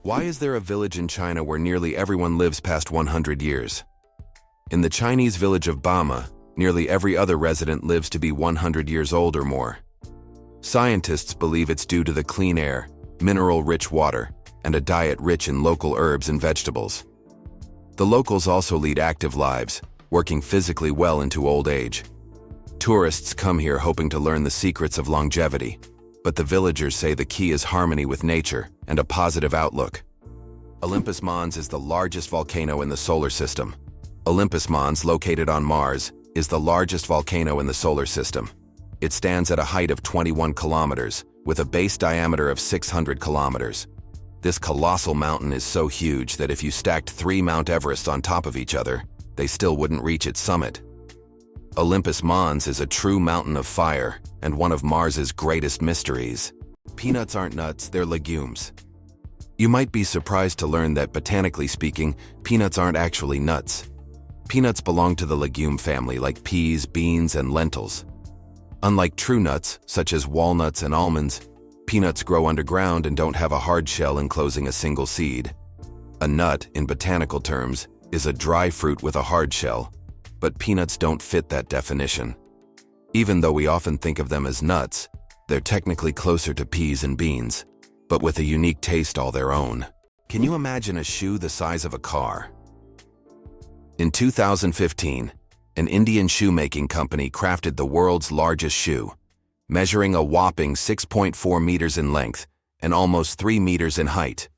Why is there a village in China where nearly everyone lives past 100 years? In the Chinese village of Bama, nearly every other resident lives to be 100 years old or more. Scientists believe it's due to the clean air, mineral-rich water, and a diet rich in local herbs and vegetables. The locals also lead active lives, working physically well into old age. Tourists come here hoping to learn the secrets of longevity, but the villagers say the key is harmony with nature and a positive outlook. Olympus Mons is the largest volcano in the solar system. Olympus Mons, located on Mars, is the largest volcano in the solar system. It stands at a height of 21 kilometers, with a base diameter of 600 kilometers. This colossal mountain is so huge that if you stacked 3 Mount Everests on top of each other, they still wouldn't reach its summit. Olympus Mons is a true mountain of fire and one of Mars's greatest mysteries. Peanuts aren't nuts, they're legumes. You might be surprised to learn that, botanically speaking, peanuts aren't actually nuts. Peanuts belong to the legume family, like peas, beans, and lentils. Unlike true nuts, such as walnuts and almonds, peanuts grow underground and don't have a hard shell enclosing a single seed. A nut, in botanical terms, is a dry fruit with a hard shell, but peanuts don't fit that definition. Even though we often think of them as nuts, they're technically closer to peas and beans, but with a unique taste all their own. Can you imagine a shoe the size of a car? In 2015, an Indian shoemaking company crafted the world's largest shoe, measuring a whopping 6.4 meters in length and almost 3 meters in height.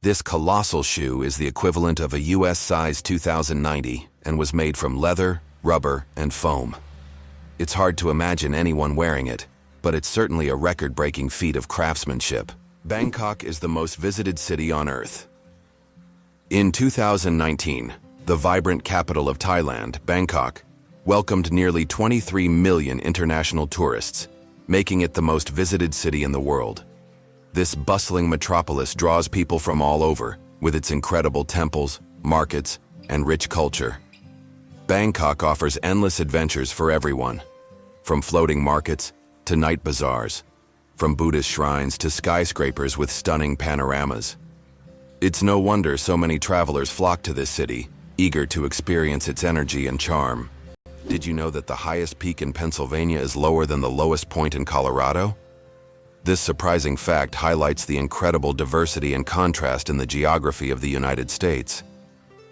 This colossal shoe is the equivalent of a US size 2090 and was made from leather, rubber, and foam. It's hard to imagine anyone wearing it, but it's certainly a record-breaking feat of craftsmanship. Bangkok is the most visited city on Earth. In 2019, the vibrant capital of Thailand, Bangkok, welcomed nearly 23 million international tourists, making it the most visited city in the world. This bustling metropolis draws people from all over, with its incredible temples, markets, and rich culture. Bangkok offers endless adventures for everyone, from floating markets to night bazaars, from Buddhist shrines to skyscrapers with stunning panoramas. It's no wonder so many travelers flock to this city, eager to experience its energy and charm. Did you know that the highest peak in Pennsylvania is lower than the lowest point in Colorado? This surprising fact highlights the incredible diversity and contrast in the geography of the United States.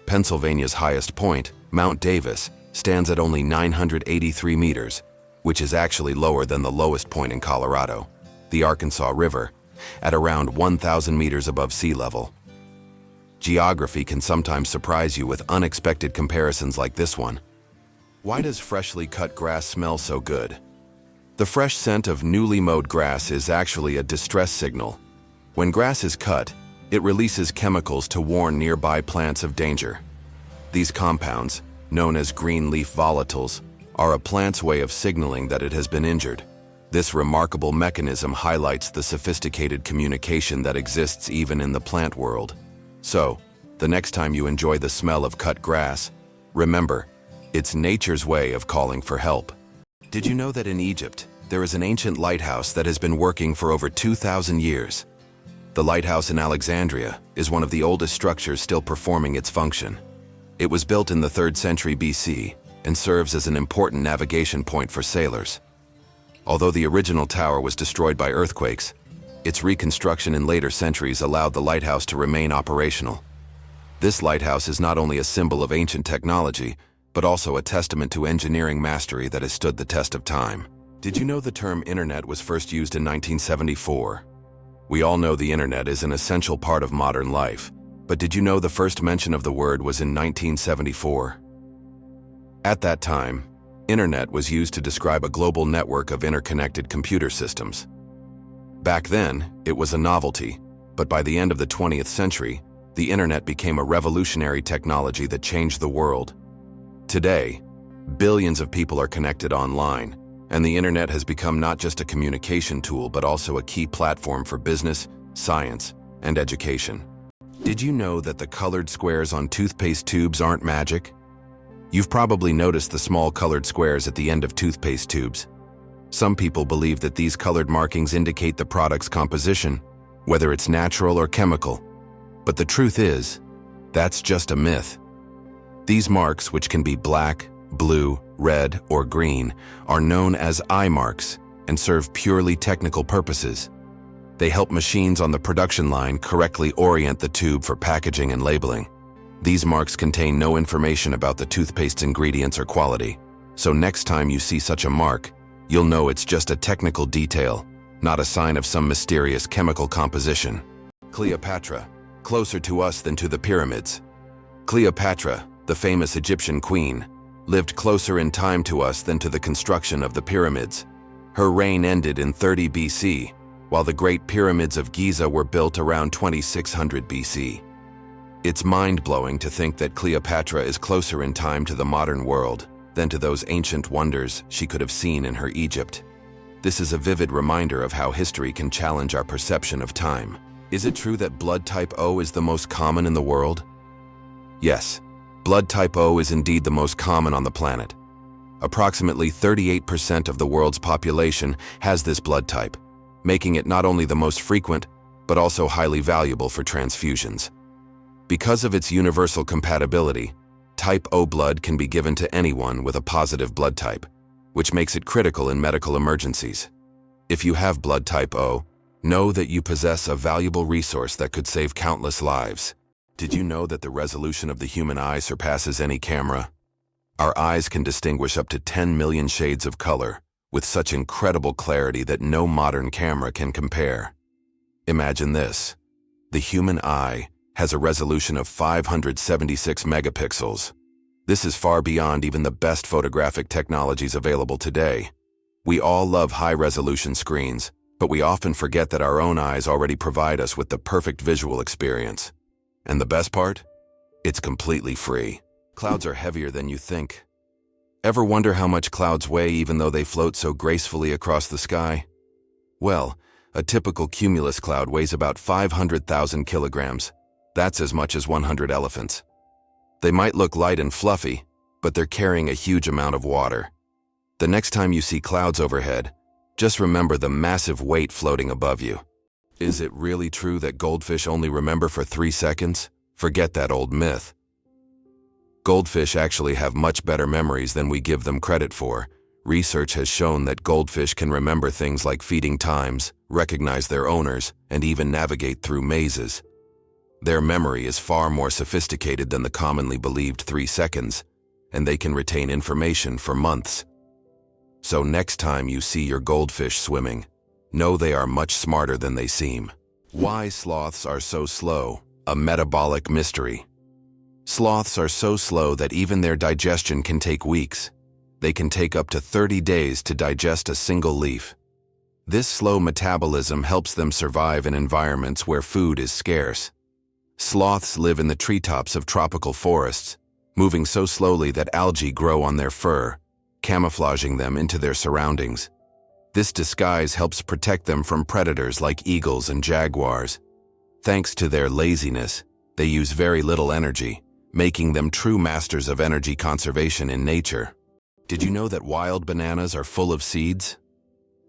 Pennsylvania's highest point, Mount Davis, stands at only 983 meters, which is actually lower than the lowest point in Colorado, the Arkansas River, at around 1,000 meters above sea level. Geography can sometimes surprise you with unexpected comparisons like this one. Why does freshly cut grass smell so good? The fresh scent of newly mowed grass is actually a distress signal. When grass is cut, it releases chemicals to warn nearby plants of danger. These compounds, known as green leaf volatiles, are a plant's way of signaling that it has been injured. This remarkable mechanism highlights the sophisticated communication that exists even in the plant world. So, the next time you enjoy the smell of cut grass, remember, it's nature's way of calling for help. Did you know that in Egypt, there is an ancient lighthouse that has been working for over 2,000 years? The lighthouse in Alexandria is one of the oldest structures still performing its function. It was built in the 3rd century BC and serves as an important navigation point for sailors. Although the original tower was destroyed by earthquakes, its reconstruction in later centuries allowed the lighthouse to remain operational. This lighthouse is not only a symbol of ancient technology, but also a testament to engineering mastery that has stood the test of time. Did you know the term internet was first used in 1974? We all know the internet is an essential part of modern life, but did you know the first mention of the word was in 1974? At that time, internet was used to describe a global network of interconnected computer systems. Back then, it was a novelty, but by the end of the 20th century, the internet became a revolutionary technology that changed the world. Today, billions of people are connected online, and the internet has become not just a communication tool but also a key platform for business, science, and education. Did you know that the colored squares on toothpaste tubes aren't magic? You've probably noticed the small colored squares at the end of toothpaste tubes. Some people believe that these colored markings indicate the product's composition, whether it's natural or chemical. But the truth is, that's just a myth. These marks, which can be black, blue, red, or green, are known as eye marks and serve purely technical purposes. They help machines on the production line correctly orient the tube for packaging and labeling. These marks contain no information about the toothpaste's ingredients or quality, so next time you see such a mark, you'll know it's just a technical detail, not a sign of some mysterious chemical composition. Cleopatra, closer to us than to the pyramids. Cleopatra, the famous Egyptian queen, lived closer in time to us than to the construction of the pyramids. Her reign ended in 30 BC, while the Great Pyramids of Giza were built around 2600 BC. It's mind-blowing to think that Cleopatra is closer in time to the modern world than to those ancient wonders she could have seen in her Egypt. This is a vivid reminder of how history can challenge our perception of time. Is it true that blood type O is the most common in the world? Yes, blood type O is indeed the most common on the planet. Approximately 38% of the world's population has this blood type, making it not only the most frequent, but also highly valuable for transfusions. Because of its universal compatibility, type O blood can be given to anyone with a positive blood type, which makes it critical in medical emergencies. If you have blood type O, know that you possess a valuable resource that could save countless lives. Did you know that the resolution of the human eye surpasses any camera? Our eyes can distinguish up to 10 million shades of color, with such incredible clarity that no modern camera can compare. Imagine this. The human eye has a resolution of 576 megapixels. This is far beyond even the best photographic technologies available today. We all love high-resolution screens, but we often forget that our own eyes already provide us with the perfect visual experience. And the best part? It's completely free. Clouds are heavier than you think. Ever wonder how much clouds weigh even though they float so gracefully across the sky? Well, a typical cumulus cloud weighs about 500,000 kilograms. That's as much as 100 elephants. They might look light and fluffy, but they're carrying a huge amount of water. The next time you see clouds overhead, just remember the massive weight floating above you. Is it really true that goldfish only remember for 3 seconds? Forget that old myth. Goldfish actually have much better memories than we give them credit for. Research has shown that goldfish can remember things like feeding times, recognize their owners, and even navigate through mazes. Their memory is far more sophisticated than the commonly believed 3 seconds, and they can retain information for months. So next time you see your goldfish swimming, know they are much smarter than they seem. Why sloths are so slow? A metabolic mystery. Sloths are so slow that even their digestion can take weeks. They can take up to 30 days to digest a single leaf. This slow metabolism helps them survive in environments where food is scarce. Sloths live in the treetops of tropical forests, moving so slowly that algae grow on their fur, camouflaging them into their surroundings. This disguise helps protect them from predators like eagles and jaguars. Thanks to their laziness, they use very little energy, making them true masters of energy conservation in nature. Did you know that wild bananas are full of seeds?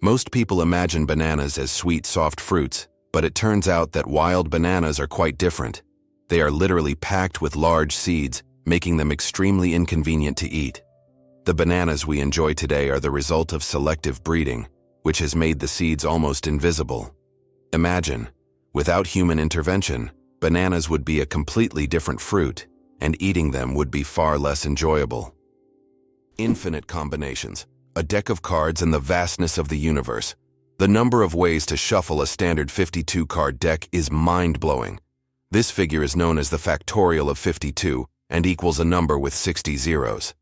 Most people imagine bananas as sweet, soft fruits, but it turns out that wild bananas are quite different. They are literally packed with large seeds, making them extremely inconvenient to eat. The bananas we enjoy today are the result of selective breeding, which has made the seeds almost invisible. Imagine, without human intervention, bananas would be a completely different fruit, and eating them would be far less enjoyable. Infinite combinations, a deck of cards and the vastness of the universe. The number of ways to shuffle a standard 52-card deck is mind-blowing. This figure is known as the factorial of 52 and equals a number with 60 zeros.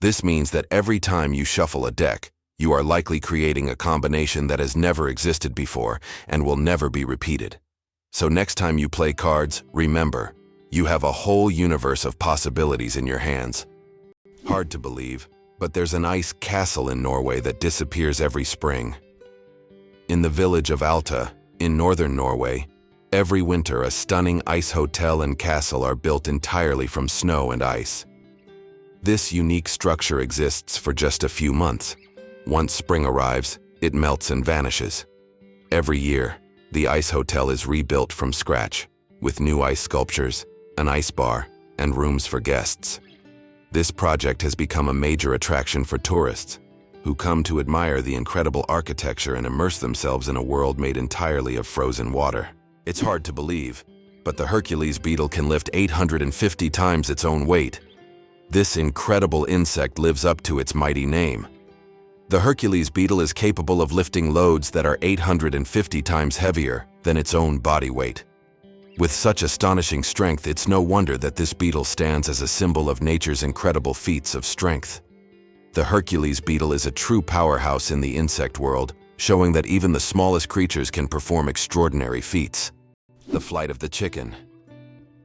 This means that every time you shuffle a deck, you are likely creating a combination that has never existed before and will never be repeated. So next time you play cards, remember, you have a whole universe of possibilities in your hands. Hard to believe, but there's an ice castle in Norway that disappears every spring. In the village of Alta, in northern Norway, every winter a stunning ice hotel and castle are built entirely from snow and ice. This unique structure exists for just a few months. Once spring arrives, it melts and vanishes. Every year, the ice hotel is rebuilt from scratch, with new ice sculptures, an ice bar, and rooms for guests. This project has become a major attraction for tourists, who come to admire the incredible architecture and immerse themselves in a world made entirely of frozen water. It's hard to believe, but the Hercules beetle can lift 850 times its own weight. This incredible insect lives up to its mighty name. The Hercules beetle is capable of lifting loads that are 850 times heavier than its own body weight. With such astonishing strength, it's no wonder that this beetle stands as a symbol of nature's incredible feats of strength. The Hercules beetle is a true powerhouse in the insect world, showing that even the smallest creatures can perform extraordinary feats. The flight of the chicken.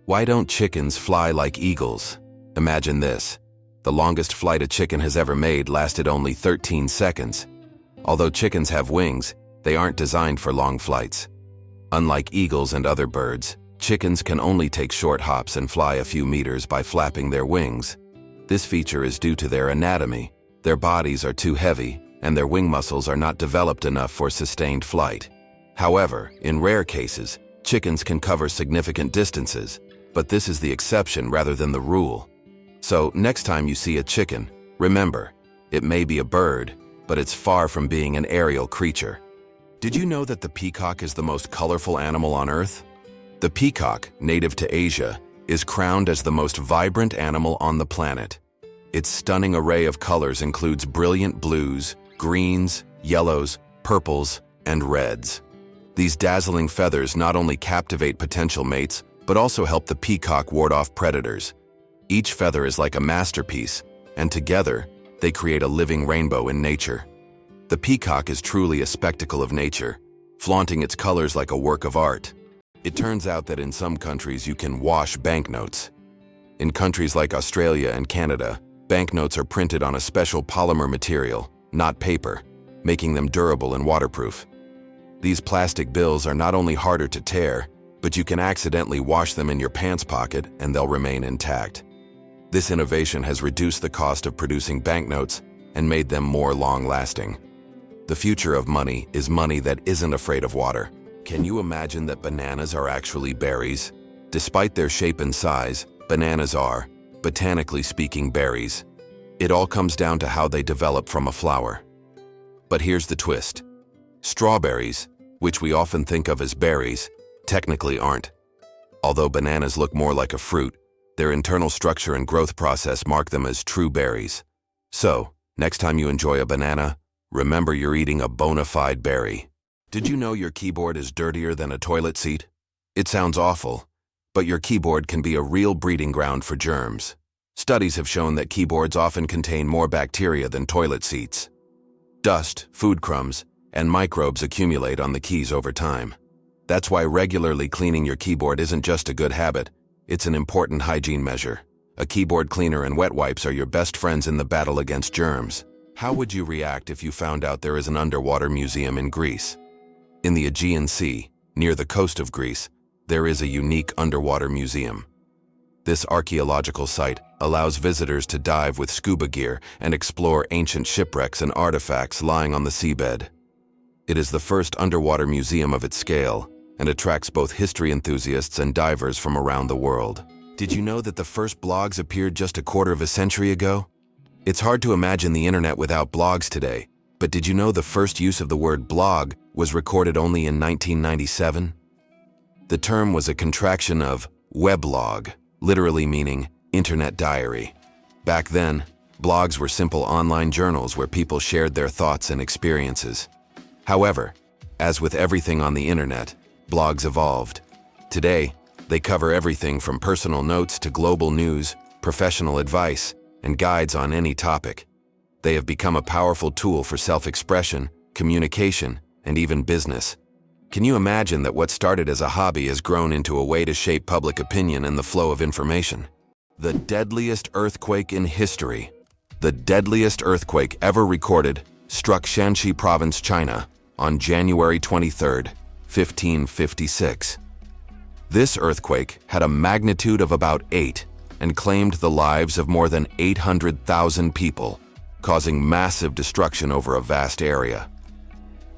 Why don't chickens fly like eagles? Imagine this. The longest flight a chicken has ever made lasted only 13 seconds. Although chickens have wings, they aren't designed for long flights. Unlike eagles and other birds, chickens can only take short hops and fly a few meters by flapping their wings. This feature is due to their anatomy. Their bodies are too heavy, and their wing muscles are not developed enough for sustained flight. However, in rare cases, chickens can cover significant distances, but this is the exception rather than the rule. So, next time you see a chicken, remember, it may be a bird, but it's far from being an aerial creature. Did you know that the peacock is the most colorful animal on Earth? The peacock, native to Asia, is crowned as the most vibrant animal on the planet. Its stunning array of colors includes brilliant blues, greens, yellows, purples, and reds. These dazzling feathers not only captivate potential mates, but also help the peacock ward off predators. Each feather is like a masterpiece, and together, they create a living rainbow in nature. The peacock is truly a spectacle of nature, flaunting its colors like a work of art. It turns out that in some countries you can wash banknotes. In countries like Australia and Canada, banknotes are printed on a special polymer material, not paper, making them durable and waterproof. These plastic bills are not only harder to tear, but you can accidentally wash them in your pants pocket and they'll remain intact. This innovation has reduced the cost of producing banknotes and made them more long-lasting. The future of money is money that isn't afraid of water. Can you imagine that bananas are actually berries? Despite their shape and size, bananas are, botanically speaking, berries. It all comes down to how they develop from a flower. But here's the twist. Strawberries, which we often think of as berries, technically aren't. Although bananas look more like a fruit, their internal structure and growth process mark them as true berries. So, next time you enjoy a banana, remember you're eating a bona fide berry. Did you know your keyboard is dirtier than a toilet seat? It sounds awful, but your keyboard can be a real breeding ground for germs. Studies have shown that keyboards often contain more bacteria than toilet seats. Dust, food crumbs, and microbes accumulate on the keys over time. That's why regularly cleaning your keyboard isn't just a good habit, it's an important hygiene measure. A keyboard cleaner and wet wipes are your best friends in the battle against germs. How would you react if you found out there is an underwater museum in Greece? In the Aegean Sea, near the coast of Greece, there is a unique underwater museum. This archaeological site allows visitors to dive with scuba gear and explore ancient shipwrecks and artifacts lying on the seabed. It is the first underwater museum of its scale and attracts both history enthusiasts and divers from around the world. Did you know that the first blogs appeared just a quarter of a century ago? It's hard to imagine the internet without blogs today, but did you know the first use of the word blog was recorded only in 1997? The term was a contraction of weblog, literally meaning internet diary. Back then, blogs were simple online journals where people shared their thoughts and experiences. However, as with everything on the internet, blogs evolved. Today, they cover everything from personal notes to global news, professional advice, and guides on any topic. They have become a powerful tool for self-expression, communication, and even business. Can you imagine that what started as a hobby has grown into a way to shape public opinion and the flow of information? The deadliest earthquake in history. The deadliest earthquake ever recorded struck Shanxi Province, China, on January 23, 1556. This earthquake had a magnitude of about 8 and claimed the lives of more than 800,000 people, causing massive destruction over a vast area.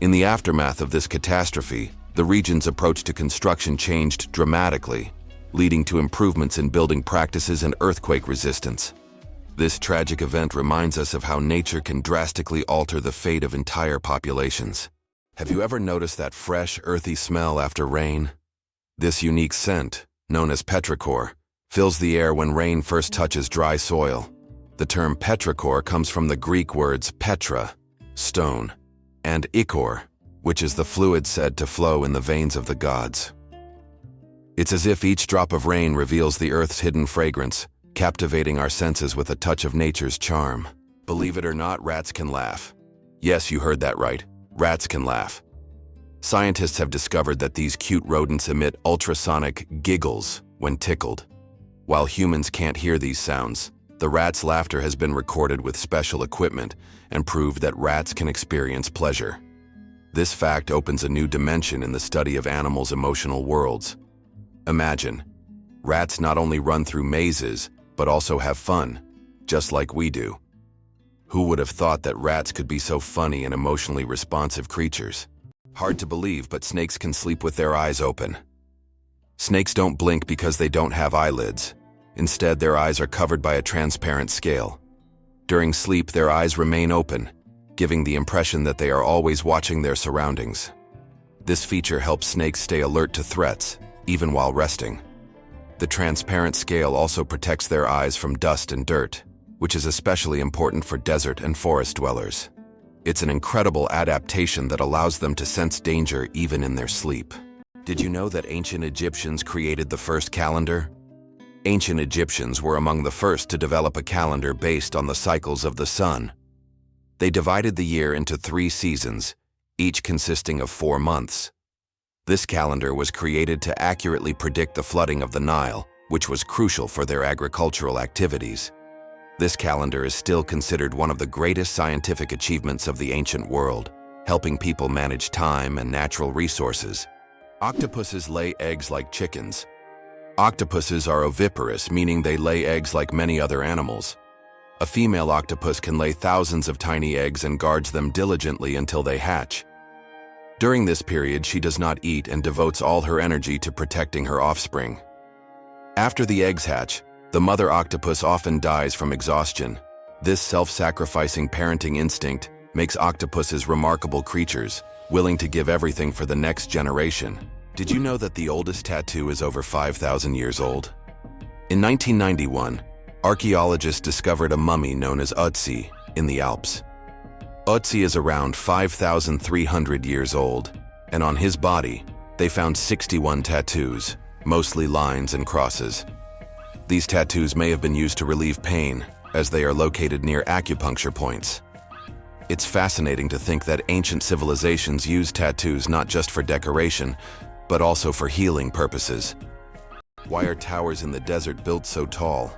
In the aftermath of this catastrophe, the region's approach to construction changed dramatically, leading to improvements in building practices and earthquake resistance. This tragic event reminds us of how nature can drastically alter the fate of entire populations. Have you ever noticed that fresh, earthy smell after rain? This unique scent, known as petrichor, fills the air when rain first touches dry soil. The term petrichor comes from the Greek words petra, stone, and ichor, which is the fluid said to flow in the veins of the gods. It's as if each drop of rain reveals the earth's hidden fragrance, captivating our senses with a touch of nature's charm. Believe it or not, rats can laugh. Yes, you heard that right. Rats can laugh. Scientists have discovered that these cute rodents emit ultrasonic giggles when tickled. While humans can't hear these sounds, the rat's laughter has been recorded with special equipment and proved that rats can experience pleasure. This fact opens a new dimension in the study of animals' emotional worlds. Imagine, rats not only run through mazes, but also have fun, just like we do. Who would have thought that rats could be so funny and emotionally responsive creatures? Hard to believe, but snakes can sleep with their eyes open. Snakes don't blink because they don't have eyelids. Instead, their eyes are covered by a transparent scale. During sleep, their eyes remain open, giving the impression that they are always watching their surroundings. This feature helps snakes stay alert to threats, even while resting. The transparent scale also protects their eyes from dust and dirt, which is especially important for desert and forest dwellers. It's an incredible adaptation that allows them to sense danger even in their sleep. Did you know that ancient Egyptians created the first calendar? Ancient Egyptians were among the first to develop a calendar based on the cycles of the sun. They divided the year into 3 seasons, each consisting of 4 months. This calendar was created to accurately predict the flooding of the Nile, which was crucial for their agricultural activities. This calendar is still considered one of the greatest scientific achievements of the ancient world, helping people manage time and natural resources. Octopuses lay eggs like chickens. Octopuses are oviparous, meaning they lay eggs like many other animals. A female octopus can lay thousands of tiny eggs and guards them diligently until they hatch. During this period, she does not eat and devotes all her energy to protecting her offspring. After the eggs hatch, the mother octopus often dies from exhaustion. This self-sacrificing parenting instinct makes octopuses remarkable creatures, willing to give everything for the next generation. Did you know that the oldest tattoo is over 5,000 years old? In 1991, archaeologists discovered a mummy known as Ötzi in the Alps. Ötzi is around 5,300 years old, and on his body, they found 61 tattoos, mostly lines and crosses. These tattoos may have been used to relieve pain, as they are located near acupuncture points. It's fascinating to think that ancient civilizations used tattoos not just for decoration, but also for healing purposes. Why are towers in the desert built so tall?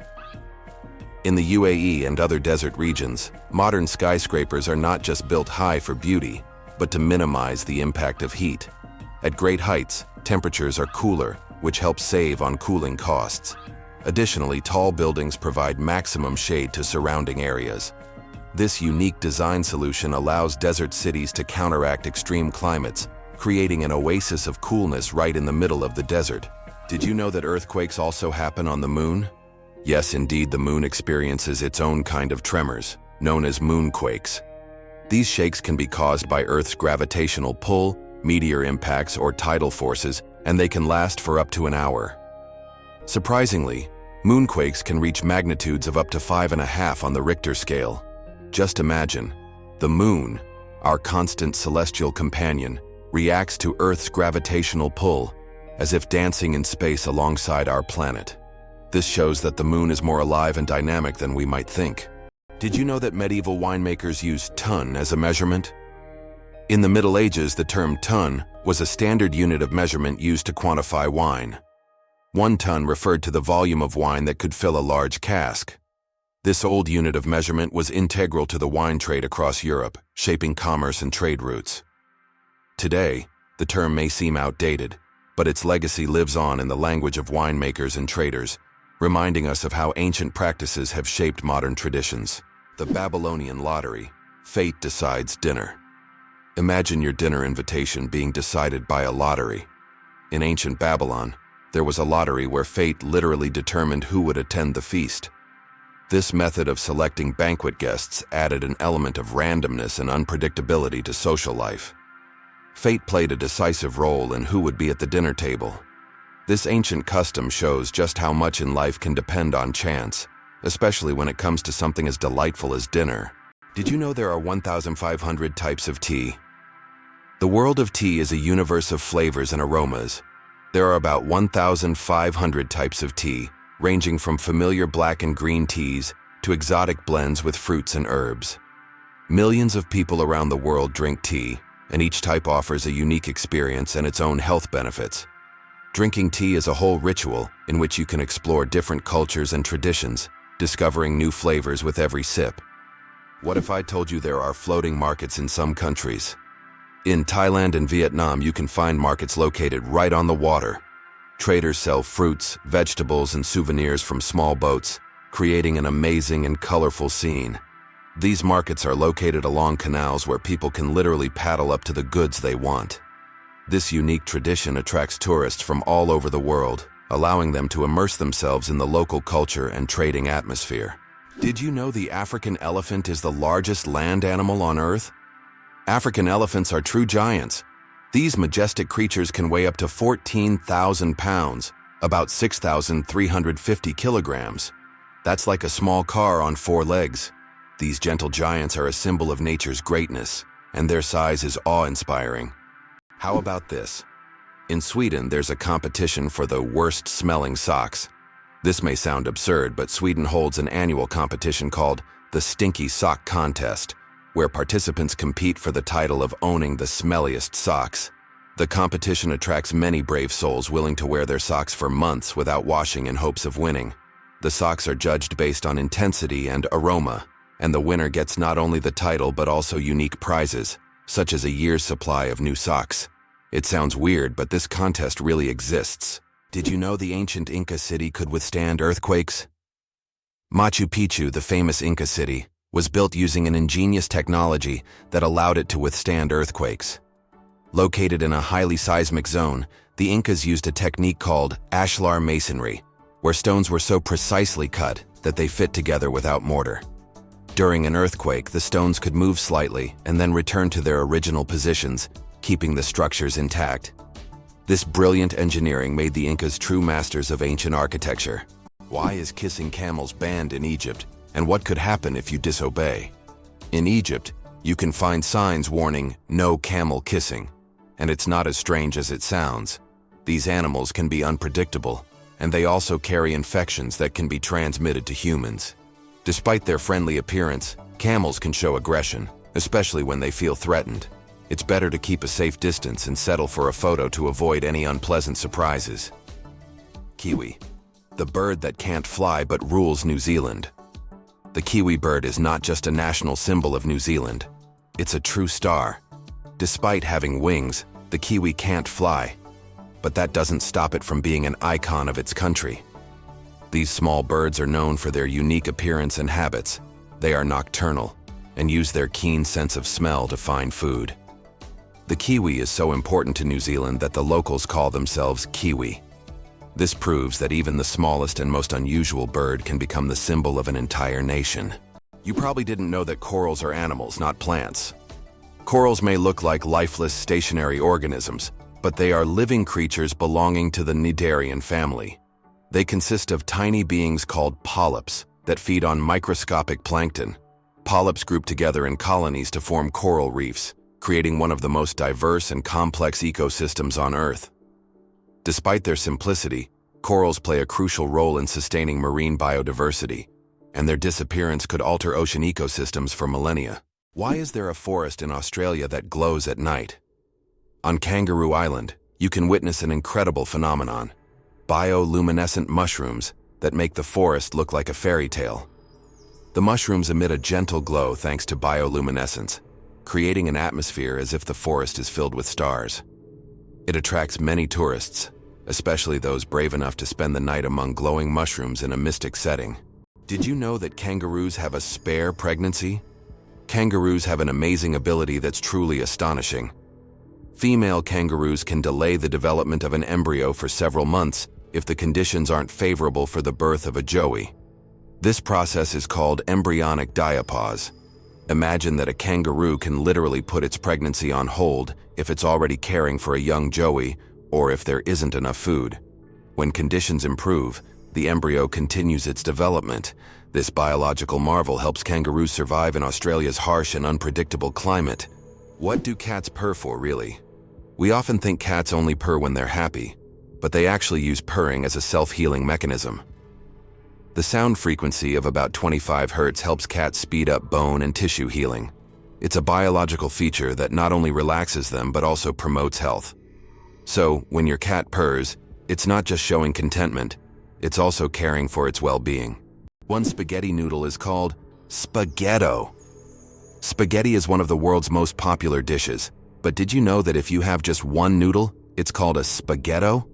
In the UAE and other desert regions, modern skyscrapers are not just built high for beauty, but to minimize the impact of heat. At great heights, temperatures are cooler, which helps save on cooling costs. Additionally, tall buildings provide maximum shade to surrounding areas. This unique design solution allows desert cities to counteract extreme climates, creating an oasis of coolness right in the middle of the desert. Did you know that earthquakes also happen on the moon? Yes, indeed, the moon experiences its own kind of tremors, known as moonquakes. These shakes can be caused by Earth's gravitational pull, meteor impacts, or tidal forces, and they can last for up to an hour. Surprisingly, moonquakes can reach magnitudes of up to 5.5 on the Richter scale. Just imagine, the moon, our constant celestial companion, reacts to Earth's gravitational pull, as if dancing in space alongside our planet. This shows that the moon is more alive and dynamic than we might think. Did you know that medieval winemakers used ton as a measurement? In the Middle Ages, the term ton was a standard unit of measurement used to quantify wine. 1 ton referred to the volume of wine that could fill a large cask. This old unit of measurement was integral to the wine trade across Europe, shaping commerce and trade routes. Today, the term may seem outdated, but its legacy lives on in the language of winemakers and traders, reminding us of how ancient practices have shaped modern traditions. The Babylonian lottery, fate decides dinner. Imagine your dinner invitation being decided by a lottery. In ancient Babylon, there was a lottery where fate literally determined who would attend the feast. This method of selecting banquet guests added an element of randomness and unpredictability to social life. Fate played a decisive role in who would be at the dinner table. This ancient custom shows just how much in life can depend on chance, especially when it comes to something as delightful as dinner. Did you know there are 1,500 types of tea? The world of tea is a universe of flavors and aromas. There are about 1,500 types of tea, ranging from familiar black and green teas to exotic blends with fruits and herbs. Millions of people around the world drink tea, and each type offers a unique experience and its own health benefits. Drinking tea is a whole ritual in which you can explore different cultures and traditions, discovering new flavors with every sip. What if I told you there are floating markets in some countries? In Thailand and Vietnam, you can find markets located right on the water. Traders sell fruits, vegetables, and souvenirs from small boats, creating an amazing and colorful scene. These markets are located along canals where people can literally paddle up to the goods they want. This unique tradition attracts tourists from all over the world, allowing them to immerse themselves in the local culture and trading atmosphere. Did you know the African elephant is the largest land animal on Earth? African elephants are true giants. These majestic creatures can weigh up to 14,000 pounds, about 6,350 kilograms. That's like a small car on 4 legs. These gentle giants are a symbol of nature's greatness, and their size is awe-inspiring. How about this? In Sweden, there's a competition for the worst-smelling socks. This may sound absurd, but Sweden holds an annual competition called the Stinky Sock Contest, where participants compete for the title of owning the smelliest socks. The competition attracts many brave souls willing to wear their socks for months without washing in hopes of winning. The socks are judged based on intensity and aroma, and the winner gets not only the title but also unique prizes, such as a year's supply of new socks. It sounds weird, but this contest really exists. Did you know the ancient Inca city could withstand earthquakes? Machu Picchu, the famous Inca city, was built using an ingenious technology that allowed it to withstand earthquakes. Located in a highly seismic zone, the Incas used a technique called ashlar masonry, where stones were so precisely cut that they fit together without mortar. During an earthquake, the stones could move slightly and then return to their original positions, keeping the structures intact. This brilliant engineering made the Incas true masters of ancient architecture. Why is kissing camels banned in Egypt, and what could happen if you disobey? In Egypt, you can find signs warning, "No camel kissing," and it's not as strange as it sounds. These animals can be unpredictable, and they also carry infections that can be transmitted to humans. Despite their friendly appearance, camels can show aggression, especially when they feel threatened. It's better to keep a safe distance and settle for a photo to avoid any unpleasant surprises. Kiwi, the bird that can't fly but rules New Zealand. The kiwi bird is not just a national symbol of New Zealand. It's a true star. Despite having wings, the kiwi can't fly. But that doesn't stop it from being an icon of its country. These small birds are known for their unique appearance and habits. They are nocturnal and use their keen sense of smell to find food. The kiwi is so important to New Zealand that the locals call themselves Kiwi. This proves that even the smallest and most unusual bird can become the symbol of an entire nation. You probably didn't know that corals are animals, not plants. Corals may look like lifeless, stationary organisms, but they are living creatures belonging to the Cnidarian family. They consist of tiny beings called polyps that feed on microscopic plankton. Polyps group together in colonies to form coral reefs, creating one of the most diverse and complex ecosystems on Earth. Despite their simplicity, corals play a crucial role in sustaining marine biodiversity, and their disappearance could alter ocean ecosystems for millennia. Why is there a forest in Australia that glows at night? On Kangaroo Island, you can witness an incredible phenomenon: bioluminescent mushrooms that make the forest look like a fairy tale. The mushrooms emit a gentle glow thanks to bioluminescence, creating an atmosphere as if the forest is filled with stars. It attracts many tourists, especially those brave enough to spend the night among glowing mushrooms in a mystic setting. Did you know that kangaroos have a spare pregnancy? Kangaroos have an amazing ability that's truly astonishing. Female kangaroos can delay the development of an embryo for several months if the conditions aren't favorable for the birth of a joey. This process is called embryonic diapause. Imagine that a kangaroo can literally put its pregnancy on hold if it's already caring for a young joey or if there isn't enough food. When conditions improve, the embryo continues its development. This biological marvel helps kangaroos survive in Australia's harsh and unpredictable climate. What do cats purr for, really? We often think cats only purr when they're happy, but they actually use purring as a self-healing mechanism. The sound frequency of about 25 Hz helps cats speed up bone and tissue healing. It's a biological feature that not only relaxes them but also promotes health. So, when your cat purrs, it's not just showing contentment, it's also caring for its well-being. One spaghetti noodle is called spaghetto. Spaghetti is one of the world's most popular dishes, but did you know that if you have just one noodle, it's called a spaghetto?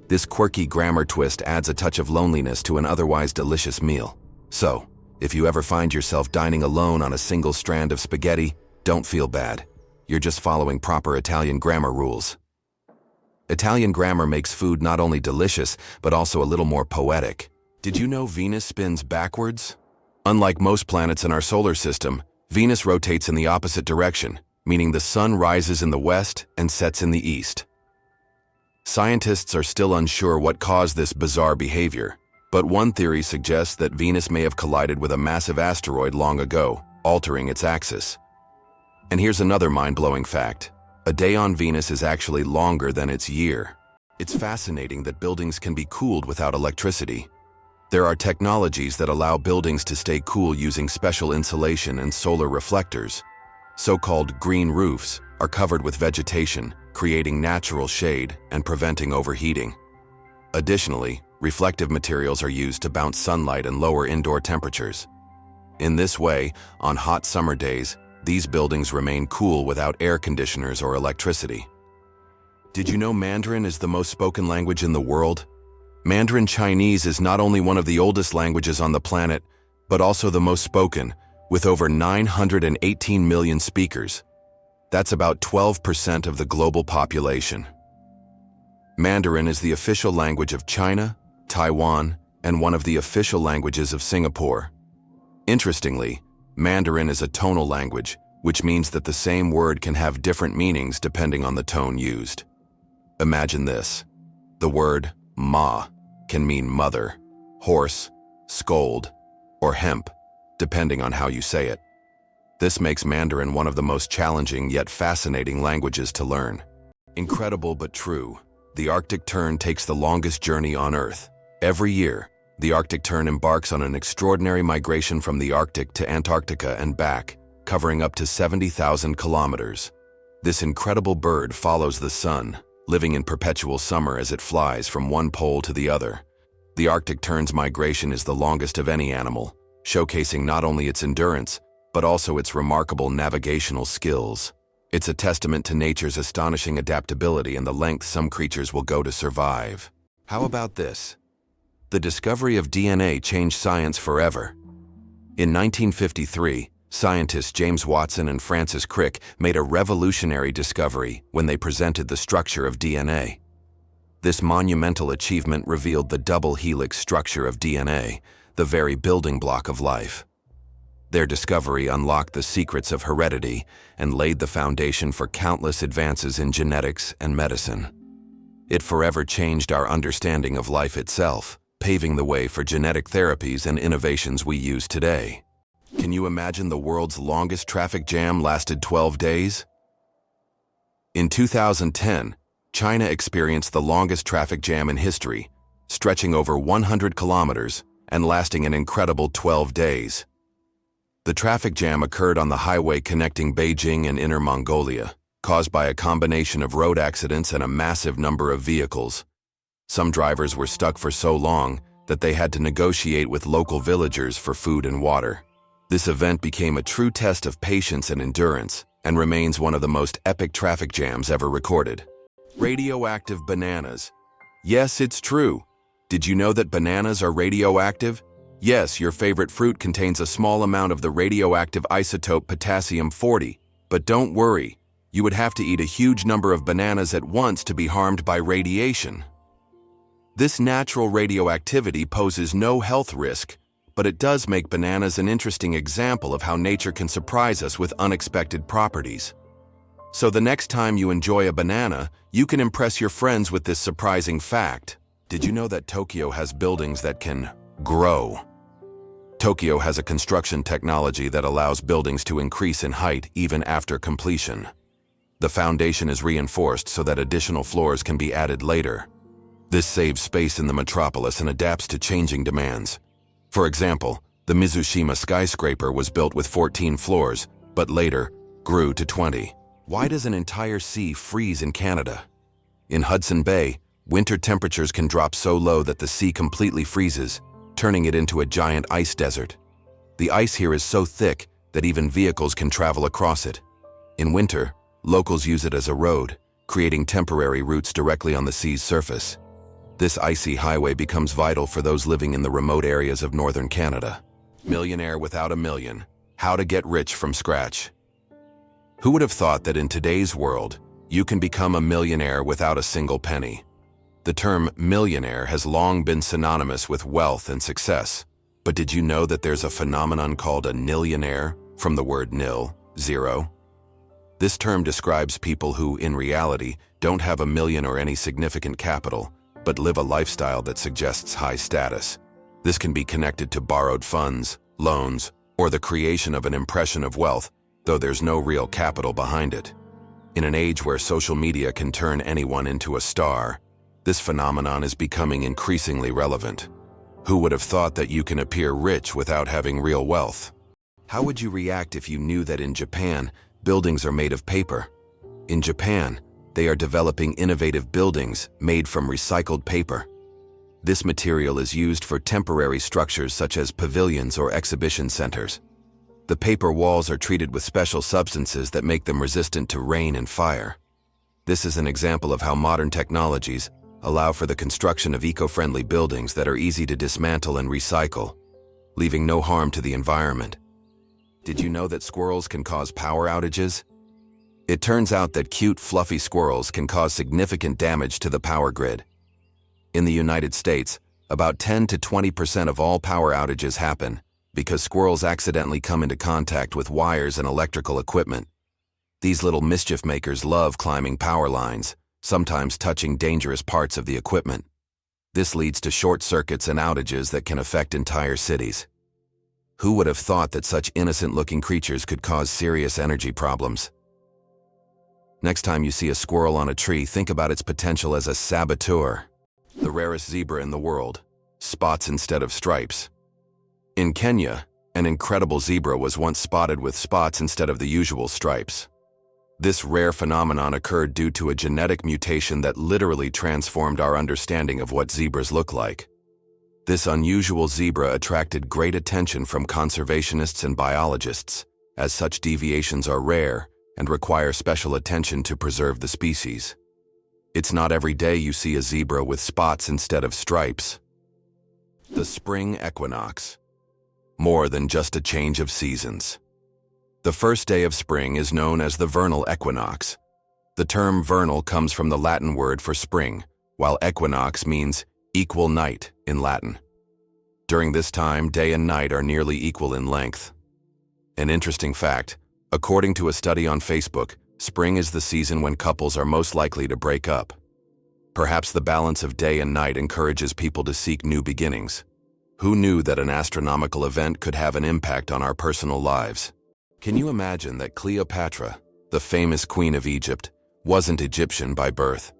This quirky grammar twist adds a touch of loneliness to an otherwise delicious meal. So, if you ever find yourself dining alone on a single strand of spaghetti, don't feel bad. You're just following proper Italian grammar rules. Italian grammar makes food not only delicious, but also a little more poetic. Did you know Venus spins backwards? Unlike most planets in our solar system, Venus rotates in the opposite direction, meaning the sun rises in the west and sets in the east. Scientists are still unsure what caused this bizarre behavior, but one theory suggests that Venus may have collided with a massive asteroid long ago, altering its axis. And here's another mind-blowing fact. A day on Venus is actually longer than its year. It's fascinating that buildings can be cooled without electricity. There are technologies that allow buildings to stay cool using special insulation and solar reflectors. So-called green roofs are covered with vegetation, creating natural shade and preventing overheating. Additionally, reflective materials are used to bounce sunlight and lower indoor temperatures. In this way, on hot summer days, these buildings remain cool without air conditioners or electricity. Did you know Mandarin is the most spoken language in the world? Mandarin Chinese is not only one of the oldest languages on the planet, but also the most spoken, with over 918 million speakers. That's about 12% of the global population. Mandarin is the official language of China, Taiwan, and one of the official languages of Singapore. Interestingly, Mandarin is a tonal language, which means that the same word can have different meanings depending on the tone used. Imagine this. The word ma can mean mother, horse, scold, or hemp, depending on how you say it. This makes Mandarin one of the most challenging yet fascinating languages to learn. Incredible but true, the Arctic tern takes the longest journey on Earth. Every year, the Arctic tern embarks on an extraordinary migration from the Arctic to Antarctica and back, covering up to 70,000 kilometers. This incredible bird follows the sun, living in perpetual summer as it flies from one pole to the other. The Arctic tern's migration is the longest of any animal, showcasing not only its endurance, but also its remarkable navigational skills. It's a testament to nature's astonishing adaptability and the length some creatures will go to survive. How about this? The discovery of DNA changed science forever. In 1953, scientists James Watson and Francis Crick made a revolutionary discovery when they presented the structure of DNA. This monumental achievement revealed the double helix structure of DNA, the very building block of life. Their discovery unlocked the secrets of heredity and laid the foundation for countless advances in genetics and medicine. It forever changed our understanding of life itself, paving the way for genetic therapies and innovations we use today. Can you imagine the world's longest traffic jam lasted 12 days? In 2010, China experienced the longest traffic jam in history, stretching over 100 kilometers and lasting an incredible 12 days. The traffic jam occurred on the highway connecting Beijing and Inner Mongolia, caused by a combination of road accidents and a massive number of vehicles. Some drivers were stuck for so long that they had to negotiate with local villagers for food and water. This event became a true test of patience and endurance and remains one of the most epic traffic jams ever recorded. Radioactive bananas. Yes, it's true. Did you know that bananas are radioactive? Yes, your favorite fruit contains a small amount of the radioactive isotope potassium-40, but don't worry, you would have to eat a huge number of bananas at once to be harmed by radiation. This natural radioactivity poses no health risk, but it does make bananas an interesting example of how nature can surprise us with unexpected properties. So the next time you enjoy a banana, you can impress your friends with this surprising fact. Did you know that Tokyo has buildings that can grow? Tokyo has a construction technology that allows buildings to increase in height even after completion. The foundation is reinforced so that additional floors can be added later. This saves space in the metropolis and adapts to changing demands. For example, the Mizushima skyscraper was built with 14 floors, but later grew to 20. Why does an entire sea freeze in Canada? In Hudson Bay, winter temperatures can drop so low that the sea completely freezes, turning it into a giant ice desert. The ice here is so thick that even vehicles can travel across it. In winter, locals use it as a road, creating temporary routes directly on the sea's surface. This icy highway becomes vital for those living in the remote areas of northern Canada. Millionaire without a million. How to get rich from scratch. Who would have thought that in today's world, you can become a millionaire without a single penny? The term millionaire has long been synonymous with wealth and success. But did you know that there's a phenomenon called a nillionaire, from the word nil, zero? This term describes people who, in reality, don't have a million or any significant capital, but live a lifestyle that suggests high status. This can be connected to borrowed funds, loans, or the creation of an impression of wealth, though there's no real capital behind it. In an age where social media can turn anyone into a star, this phenomenon is becoming increasingly relevant. Who would have thought that you can appear rich without having real wealth? How would you react if you knew that in Japan, buildings are made of paper? In Japan, they are developing innovative buildings made from recycled paper. This material is used for temporary structures such as pavilions or exhibition centers. The paper walls are treated with special substances that make them resistant to rain and fire. This is an example of how modern technologies allow for the construction of eco-friendly buildings that are easy to dismantle and recycle, leaving no harm to the environment. Did you know that squirrels can cause power outages? It turns out that cute, fluffy squirrels can cause significant damage to the power grid. In the United States, about 10 to 20% of all power outages happen because squirrels accidentally come into contact with wires and electrical equipment. These little mischief makers love climbing power lines, sometimes touching dangerous parts of the equipment. This leads to short circuits and outages that can affect entire cities. Who would have thought that such innocent-looking creatures could cause serious energy problems? Next time you see a squirrel on a tree, think about its potential as a saboteur. The rarest zebra in the world, spots instead of stripes. In Kenya, an incredible zebra was once spotted with spots instead of the usual stripes. This rare phenomenon occurred due to a genetic mutation that literally transformed our understanding of what zebras look like. This unusual zebra attracted great attention from conservationists and biologists, as such deviations are rare and require special attention to preserve the species. It's not every day you see a zebra with spots instead of stripes. The spring equinox. More than just a change of seasons. The first day of spring is known as the vernal equinox. The term vernal comes from the Latin word for spring, while equinox means equal night in Latin. During this time, day and night are nearly equal in length. An interesting fact, according to a study on Facebook, spring is the season when couples are most likely to break up. Perhaps the balance of day and night encourages people to seek new beginnings. Who knew that an astronomical event could have an impact on our personal lives? Can you imagine that Cleopatra, the famous queen of Egypt, wasn't Egyptian by birth?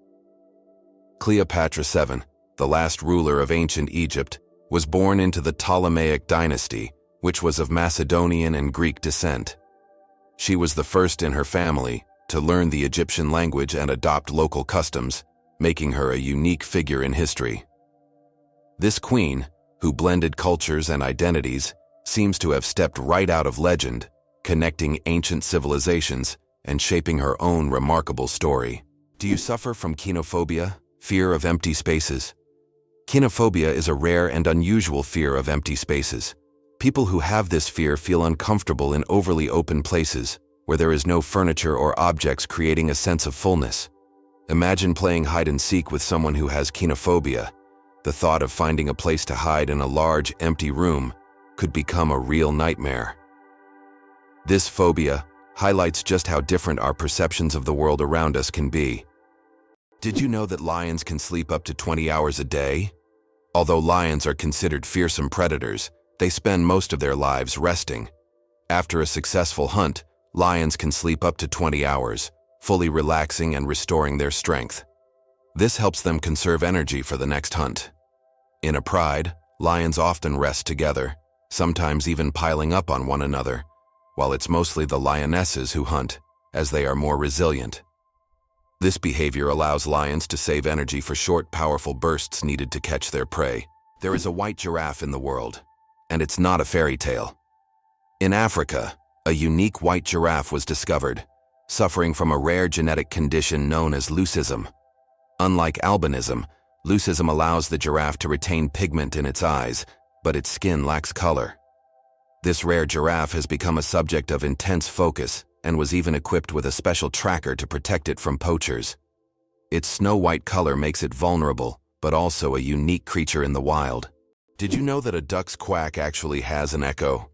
Cleopatra VII, the last ruler of ancient Egypt, was born into the Ptolemaic dynasty, which was of Macedonian and Greek descent. She was the first in her family to learn the Egyptian language and adopt local customs, making her a unique figure in history. This queen, who blended cultures and identities, seems to have stepped right out of legend, connecting ancient civilizations and shaping her own remarkable story. Do you suffer from kenophobia, fear of empty spaces? Kinophobia is a rare and unusual fear of empty spaces. People who have this fear feel uncomfortable in overly open places, where there is no furniture or objects, creating a sense of fullness. Imagine playing hide and seek with someone who has kinophobia. The thought of finding a place to hide in a large, empty room could become a real nightmare. This phobia highlights just how different our perceptions of the world around us can be. Did you know that lions can sleep up to 20 hours a day? Although lions are considered fearsome predators, they spend most of their lives resting. After a successful hunt, lions can sleep up to 20 hours, fully relaxing and restoring their strength. This helps them conserve energy for the next hunt. In a pride, lions often rest together, sometimes even piling up on one another, while it's mostly the lionesses who hunt, as they are more resilient. This behavior allows lions to save energy for short, powerful bursts needed to catch their prey. There is a white giraffe in the world, and it's not a fairy tale. In Africa, a unique white giraffe was discovered, suffering from a rare genetic condition known as leucism. Unlike albinism, leucism allows the giraffe to retain pigment in its eyes, but its skin lacks color. This rare giraffe has become a subject of intense focus and was even equipped with a special tracker to protect it from poachers. Its snow-white color makes it vulnerable, but also a unique creature in the wild. Did you know that a duck's quack actually has an echo?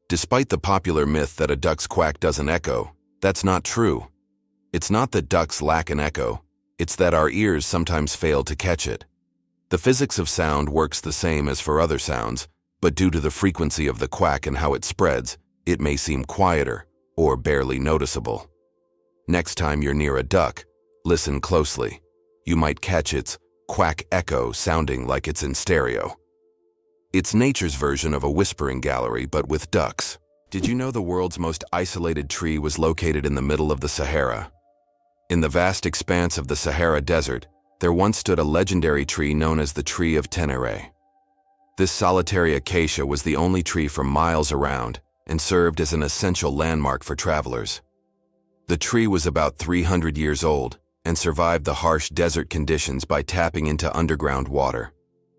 Despite the popular myth that a duck's quack doesn't echo, that's not true. It's not that ducks lack an echo, it's that our ears sometimes fail to catch it. The physics of sound works the same as for other sounds, but due to the frequency of the quack and how it spreads, it may seem quieter or barely noticeable. Next time you're near a duck, listen closely. You might catch its quack echo sounding like it's in stereo. It's nature's version of a whispering gallery, but with ducks. Did you know the world's most isolated tree was located in the middle of the Sahara? In the vast expanse of the Sahara Desert, there once stood a legendary tree known as the Tree of Tenere. This solitary acacia was the only tree for miles around and served as an essential landmark for travelers. The tree was about 300 years old and survived the harsh desert conditions by tapping into underground water.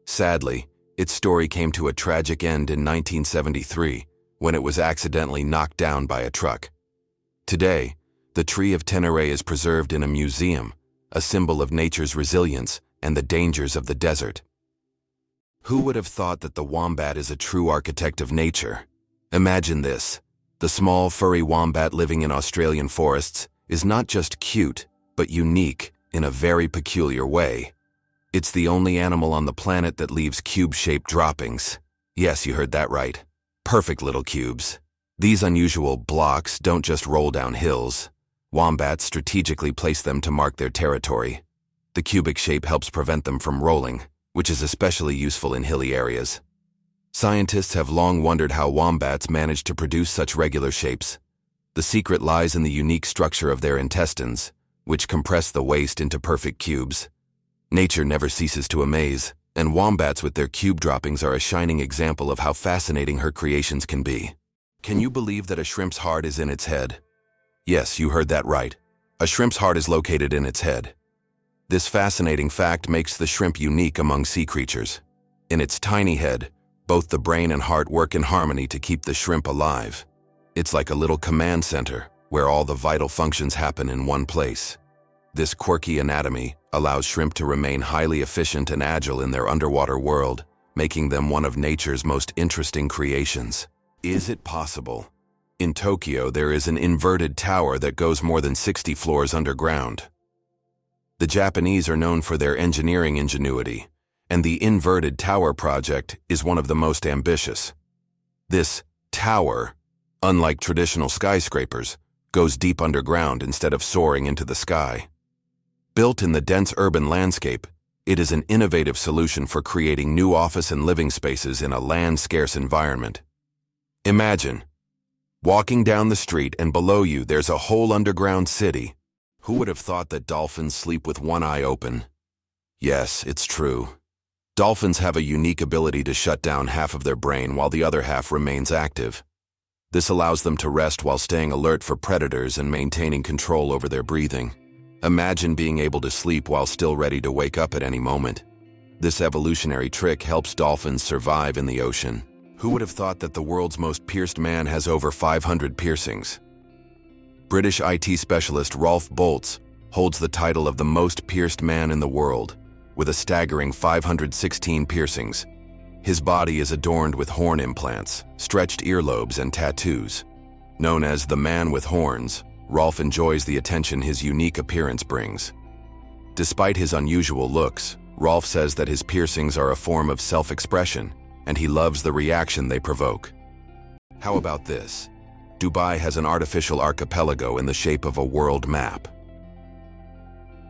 Sadly, its story came to a tragic end in 1973 when it was accidentally knocked down by a truck. Today, the Tree of Tenere is preserved in a museum, a symbol of nature's resilience and the dangers of the desert. Who would have thought that the wombat is a true architect of nature? Imagine this. The small, furry wombat living in Australian forests is not just cute, but unique in a very peculiar way. It's the only animal on the planet that leaves cube-shaped droppings. Yes, you heard that right. Perfect little cubes. These unusual blocks don't just roll down hills. Wombats strategically place them to mark their territory. The cubic shape helps prevent them from rolling, which is especially useful in hilly areas. Scientists have long wondered how wombats manage to produce such regular shapes. The secret lies in the unique structure of their intestines, which compress the waste into perfect cubes. Nature never ceases to amaze, and wombats with their cube droppings are a shining example of how fascinating her creations can be. Can you believe that a shrimp's heart is in its head? Yes, you heard that right. A shrimp's heart is located in its head. This fascinating fact makes the shrimp unique among sea creatures. In its tiny head, both the brain and heart work in harmony to keep the shrimp alive. It's like a little command center where all the vital functions happen in one place. This quirky anatomy allows shrimp to remain highly efficient and agile in their underwater world, making them one of nature's most interesting creations. Is it possible? In Tokyo, there is an inverted tower that goes more than 60 floors underground. The Japanese are known for their engineering ingenuity, and the Inverted Tower project is one of the most ambitious. This tower, unlike traditional skyscrapers, goes deep underground instead of soaring into the sky. Built in the dense urban landscape, it is an innovative solution for creating new office and living spaces in a land-scarce environment. Imagine walking down the street and below you there's a whole underground city. Who would have thought that dolphins sleep with one eye open? Yes, it's true. Dolphins have a unique ability to shut down half of their brain while the other half remains active. This allows them to rest while staying alert for predators and maintaining control over their breathing. Imagine being able to sleep while still ready to wake up at any moment. This evolutionary trick helps dolphins survive in the ocean. Who would have thought that the world's most pierced man has over 500 piercings? British IT specialist Rolf Boltz holds the title of the most pierced man in the world, with a staggering 516 piercings. His body is adorned with horn implants, stretched earlobes, and tattoos. Known as the man with horns, Rolf enjoys the attention his unique appearance brings. Despite his unusual looks, Rolf says that his piercings are a form of self-expression, and he loves the reaction they provoke. How about this? Dubai has an artificial archipelago in the shape of a world map.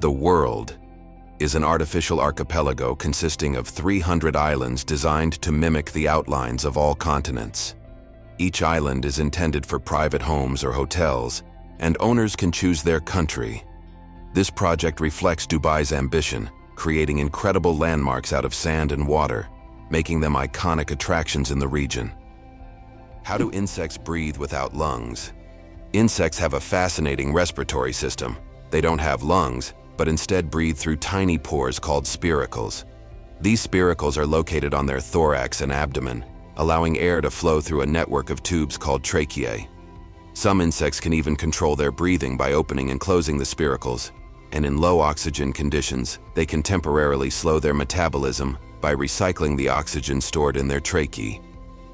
The world is an artificial archipelago consisting of 300 islands designed to mimic the outlines of all continents. Each island is intended for private homes or hotels, and owners can choose their country. This project reflects Dubai's ambition, creating incredible landmarks out of sand and water, making them iconic attractions in the region. How do insects breathe without lungs? Insects have a fascinating respiratory system. They don't have lungs, but instead breathe through tiny pores called spiracles. These spiracles are located on their thorax and abdomen, allowing air to flow through a network of tubes called tracheae. Some insects can even control their breathing by opening and closing the spiracles, and in low oxygen conditions, they can temporarily slow their metabolism by recycling the oxygen stored in their tracheae.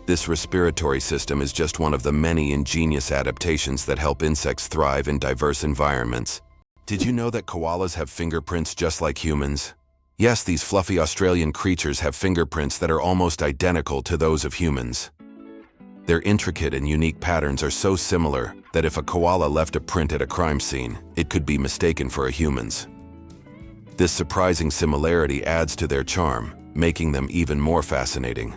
This respiratory system is just one of the many ingenious adaptations that help insects thrive in diverse environments. Did you know that koalas have fingerprints just like humans? Yes, these fluffy Australian creatures have fingerprints that are almost identical to those of humans. Their intricate and unique patterns are so similar that if a koala left a print at a crime scene, it could be mistaken for a human's. This surprising similarity adds to their charm, making them even more fascinating.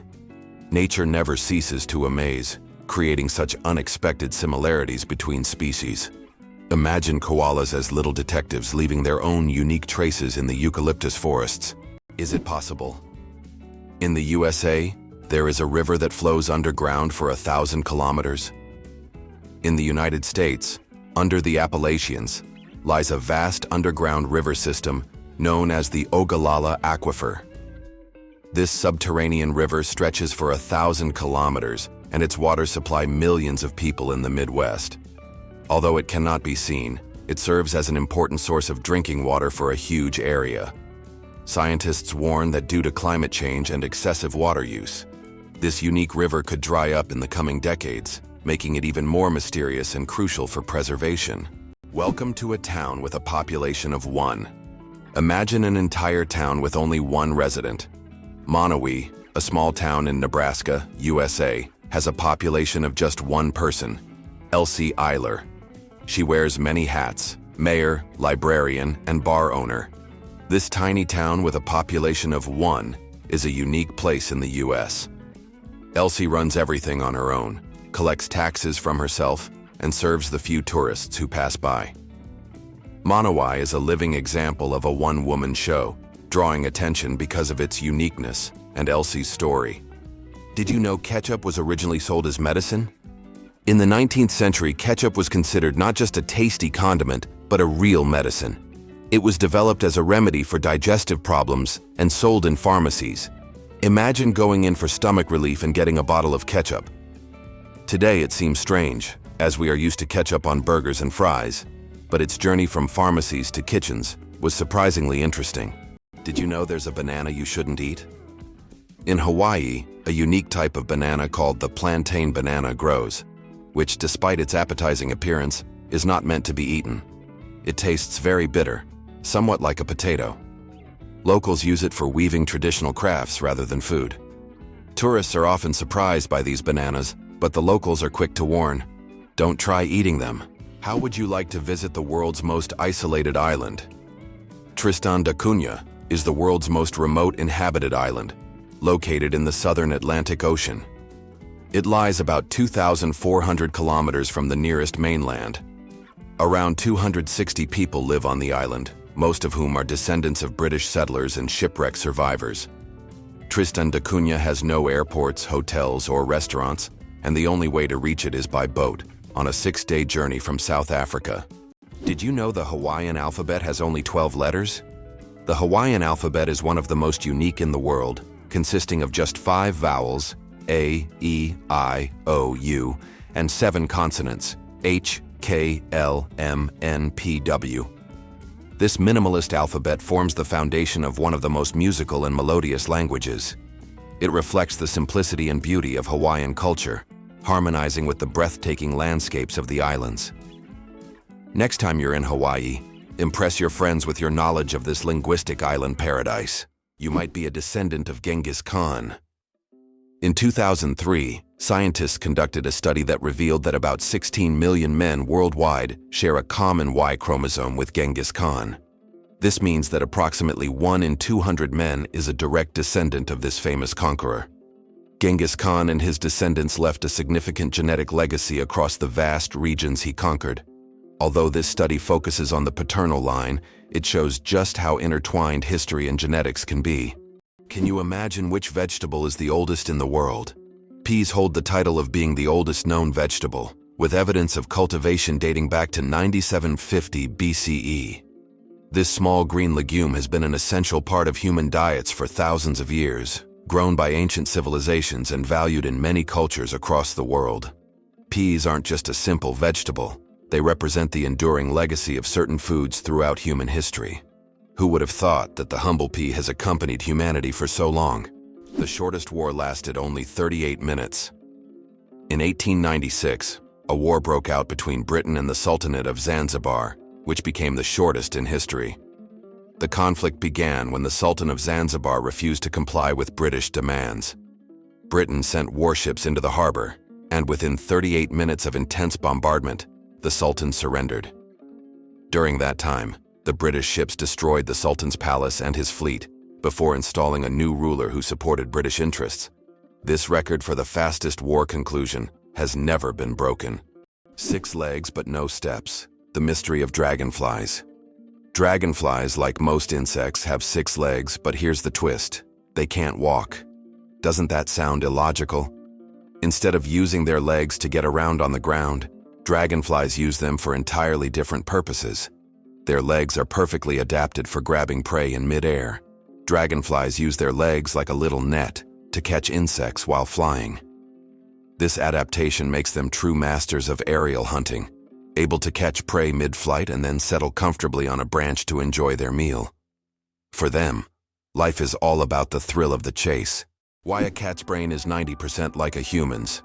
Nature never ceases to amaze, creating such unexpected similarities between species. Imagine koalas as little detectives leaving their own unique traces in the eucalyptus forests. Is it possible? In the USA, there is a river that flows underground for 1,000 kilometers. In the United States, under the Appalachians, lies a vast underground river system known as the Ogallala Aquifer. This subterranean river stretches for 1,000 kilometers, and its water supply millions of people in the Midwest. Although it cannot be seen, it serves as an important source of drinking water for a huge area. Scientists warn that due to climate change and excessive water use, this unique river could dry up in the coming decades, making it even more mysterious and crucial for preservation. Welcome to a town with a population of 1. Imagine an entire town with only 1 resident. Monowi, a small town in Nebraska, USA, has a population of just 1 person, Elsie Eiler. She wears many hats: mayor, librarian, and bar owner. This tiny town with a population of 1 is a unique place in the US. Elsie runs everything on her own, collects taxes from herself, and serves the few tourists who pass by. Monowi is a living example of a one-woman show, drawing attention because of its uniqueness and Elsie's story. Did you know ketchup was originally sold as medicine? In the 19th century, ketchup was considered not just a tasty condiment, but a real medicine. It was developed as a remedy for digestive problems and sold in pharmacies. Imagine going in for stomach relief and getting a bottle of ketchup. Today it seems strange, as we are used to ketchup on burgers and fries, but its journey from pharmacies to kitchens was surprisingly interesting. Did you know there's a banana you shouldn't eat? In Hawaii, a unique type of banana called the plantain banana grows, which, despite its appetizing appearance, is not meant to be eaten. It tastes very bitter, somewhat like a potato. Locals use it for weaving traditional crafts rather than food. Tourists are often surprised by these bananas, but the locals are quick to warn, don't try eating them. How would you like to visit the world's most isolated island? Tristan da Cunha is the world's most remote inhabited island, located in the southern Atlantic Ocean. It lies about 2,400 kilometers from the nearest mainland. Around 260 people live on the island, most of whom are descendants of British settlers and shipwreck survivors. Tristan da Cunha has no airports, hotels, or restaurants, and the only way to reach it is by boat, on a 6-day journey from South Africa. Did you know the Hawaiian alphabet has only 12 letters? The Hawaiian alphabet is one of the most unique in the world, consisting of just 5 vowels, A, E, I, O, U, and 7 consonants, H, K, L, M, N, P, W. This minimalist alphabet forms the foundation of one of the most musical and melodious languages. It reflects the simplicity and beauty of Hawaiian culture, harmonizing with the breathtaking landscapes of the islands. Next time you're in Hawaii, impress your friends with your knowledge of this linguistic island paradise. You might be a descendant of Genghis Khan. In 2003, scientists conducted a study that revealed that about 16 million men worldwide share a common Y chromosome with Genghis Khan. This means that approximately 1 in 200 men is a direct descendant of this famous conqueror. Genghis Khan and his descendants left a significant genetic legacy across the vast regions he conquered. Although this study focuses on the paternal line, it shows just how intertwined history and genetics can be. Can you imagine which vegetable is the oldest in the world? Peas hold the title of being the oldest known vegetable, with evidence of cultivation dating back to 9750 BCE. This small green legume has been an essential part of human diets for thousands of years, grown by ancient civilizations and valued in many cultures across the world. Peas aren't just a simple vegetable. They represent the enduring legacy of certain foods throughout human history. Who would have thought that the humble pea has accompanied humanity for so long? The shortest war lasted only 38 minutes. In 1896, a war broke out between Britain and the Sultanate of Zanzibar, which became the shortest in history. The conflict began when the Sultan of Zanzibar refused to comply with British demands. Britain sent warships into the harbor, and within 38 minutes of intense bombardment, the Sultan surrendered. During that time, the British ships destroyed the Sultan's palace and his fleet before installing a new ruler who supported British interests. This record for the fastest war conclusion has never been broken. 6 legs but no steps. The mystery of dragonflies. Dragonflies, like most insects, have 6 legs, but here's the twist. They can't walk. Doesn't that sound illogical? Instead of using their legs to get around on the ground, dragonflies use them for entirely different purposes. Their legs are perfectly adapted for grabbing prey in midair. Dragonflies use their legs like a little net to catch insects while flying. This adaptation makes them true masters of aerial hunting, able to catch prey mid-flight and then settle comfortably on a branch to enjoy their meal. For them, life is all about the thrill of the chase. Why a cat's brain is 90% like a human's.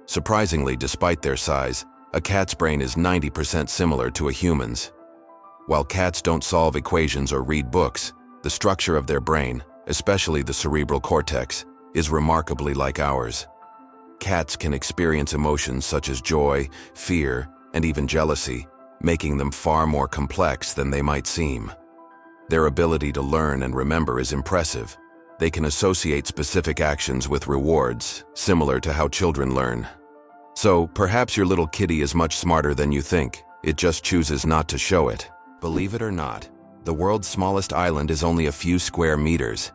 Surprisingly, despite their size, a cat's brain is 90% similar to a human's. While cats don't solve equations or read books, the structure of their brain, especially the cerebral cortex, is remarkably like ours. Cats can experience emotions such as joy, fear, and even jealousy, making them far more complex than they might seem. Their ability to learn and remember is impressive. They can associate specific actions with rewards, similar to how children learn. So, perhaps your little kitty is much smarter than you think. It just chooses not to show it. Believe it or not, the world's smallest island is only a few square meters.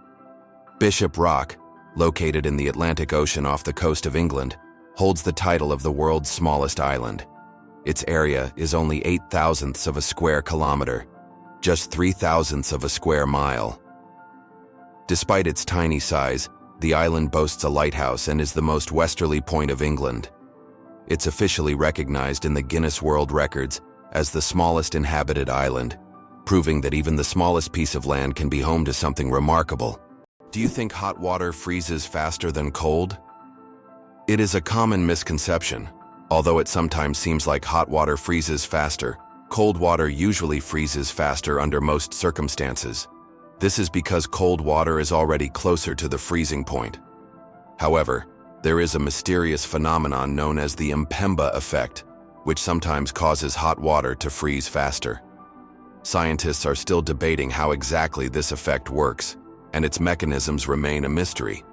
Bishop Rock, located in the Atlantic Ocean off the coast of England, holds the title of the world's smallest island. Its area is only 8/1000ths of a square kilometer, just 3/1000ths of a square mile. Despite its tiny size, the island boasts a lighthouse and is the most westerly point of England. It's officially recognized in the Guinness World Records as the smallest inhabited island, proving that even the smallest piece of land can be home to something remarkable. Do you think hot water freezes faster than cold? It is a common misconception. Although it sometimes seems like hot water freezes faster, cold water usually freezes faster under most circumstances. This is because cold water is already closer to the freezing point. However, there is a mysterious phenomenon known as the Mpemba effect, which sometimes causes hot water to freeze faster. Scientists are still debating how exactly this effect works, and its mechanisms remain a mystery.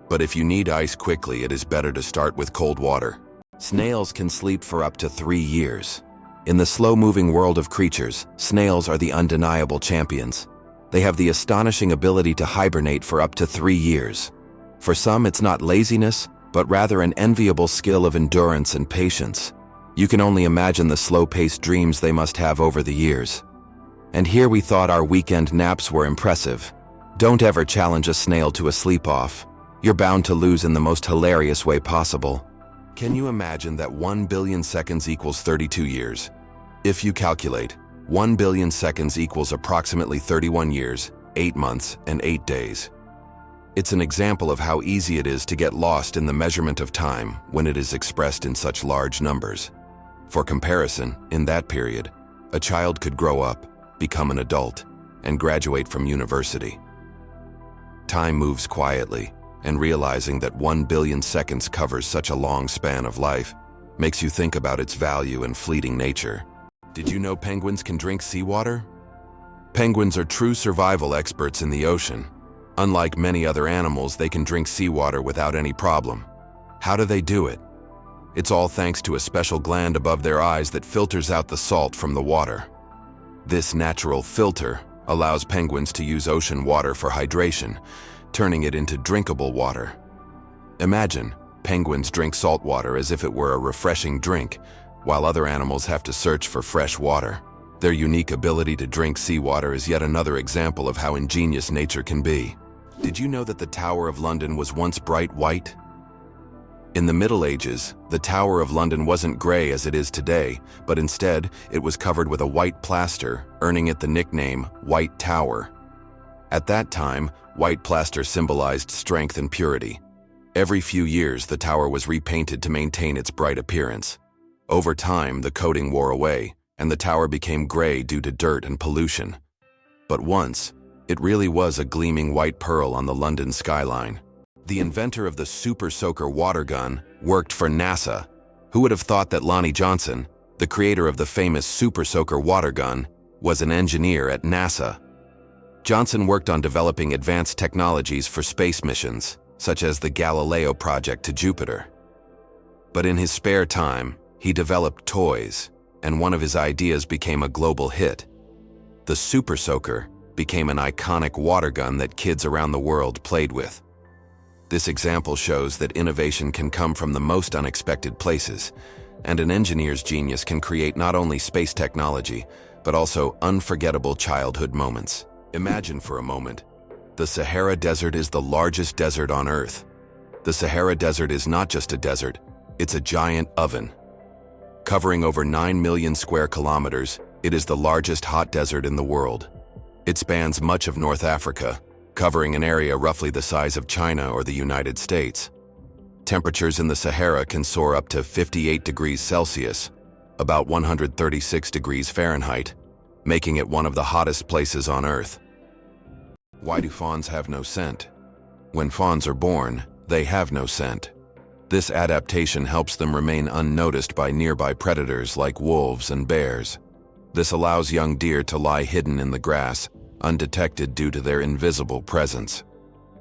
But if you need ice quickly, it is better to start with cold water. Snails can sleep for up to 3 years. In the slow-moving world of creatures, snails are the undeniable champions. They have the astonishing ability to hibernate for up to 3 years. For some, it's not laziness, but rather an enviable skill of endurance and patience. You can only imagine the slow-paced dreams they must have over the years. And here we thought our weekend naps were impressive. Don't ever challenge a snail to a sleep-off. You're bound to lose in the most hilarious way possible. Can you imagine that 1 billion seconds equals 32 years? If you calculate, 1 billion seconds equals approximately 31 years, 8 months, and 8 days. It's an example of how easy it is to get lost in the measurement of time when it is expressed in such large numbers. For comparison, in that period, a child could grow up, become an adult, and graduate from university. Time moves quietly, and realizing that 1 billion seconds covers such a long span of life makes you think about its value and fleeting nature. Did you know penguins can drink seawater? Penguins are true survival experts in the ocean. Unlike many other animals, they can drink seawater without any problem. How do they do it? It's all thanks to a special gland above their eyes that filters out the salt from the water. This natural filter allows penguins to use ocean water for hydration, turning it into drinkable water. Imagine, penguins drink salt water as if it were a refreshing drink, while other animals have to search for fresh water. Their unique ability to drink seawater is yet another example of how ingenious nature can be. Did you know that the Tower of London was once bright white? In the Middle Ages, the Tower of London wasn't gray as it is today, but instead, it was covered with a white plaster, earning it the nickname White Tower. At that time, white plaster symbolized strength and purity. Every few years, the tower was repainted to maintain its bright appearance. Over time, the coating wore away, and the tower became gray due to dirt and pollution. But once, it really was a gleaming white pearl on the London skyline. The inventor of the Super Soaker water gun worked for NASA. Who would have thought that Lonnie Johnson, the creator of the famous Super Soaker water gun, was an engineer at NASA? Johnson worked on developing advanced technologies for space missions, such as the Galileo project to Jupiter. But in his spare time, he developed toys, and one of his ideas became a global hit. The Super Soaker became an iconic water gun that kids around the world played with. This example shows that innovation can come from the most unexpected places, and an engineer's genius can create not only space technology, but also unforgettable childhood moments. Imagine for a moment, the Sahara Desert is the largest desert on Earth. The Sahara Desert is not just a desert, it's a giant oven. Covering over 9 million square kilometers, it is the largest hot desert in the world. It spans much of North Africa, covering an area roughly the size of China or the United States. Temperatures in the Sahara can soar up to 58 degrees Celsius, about 136 degrees Fahrenheit, making it one of the hottest places on Earth. Why do fawns have no scent? When fawns are born, they have no scent. This adaptation helps them remain unnoticed by nearby predators like wolves and bears. This allows young deer to lie hidden in the grass, undetected due to their invisible presence.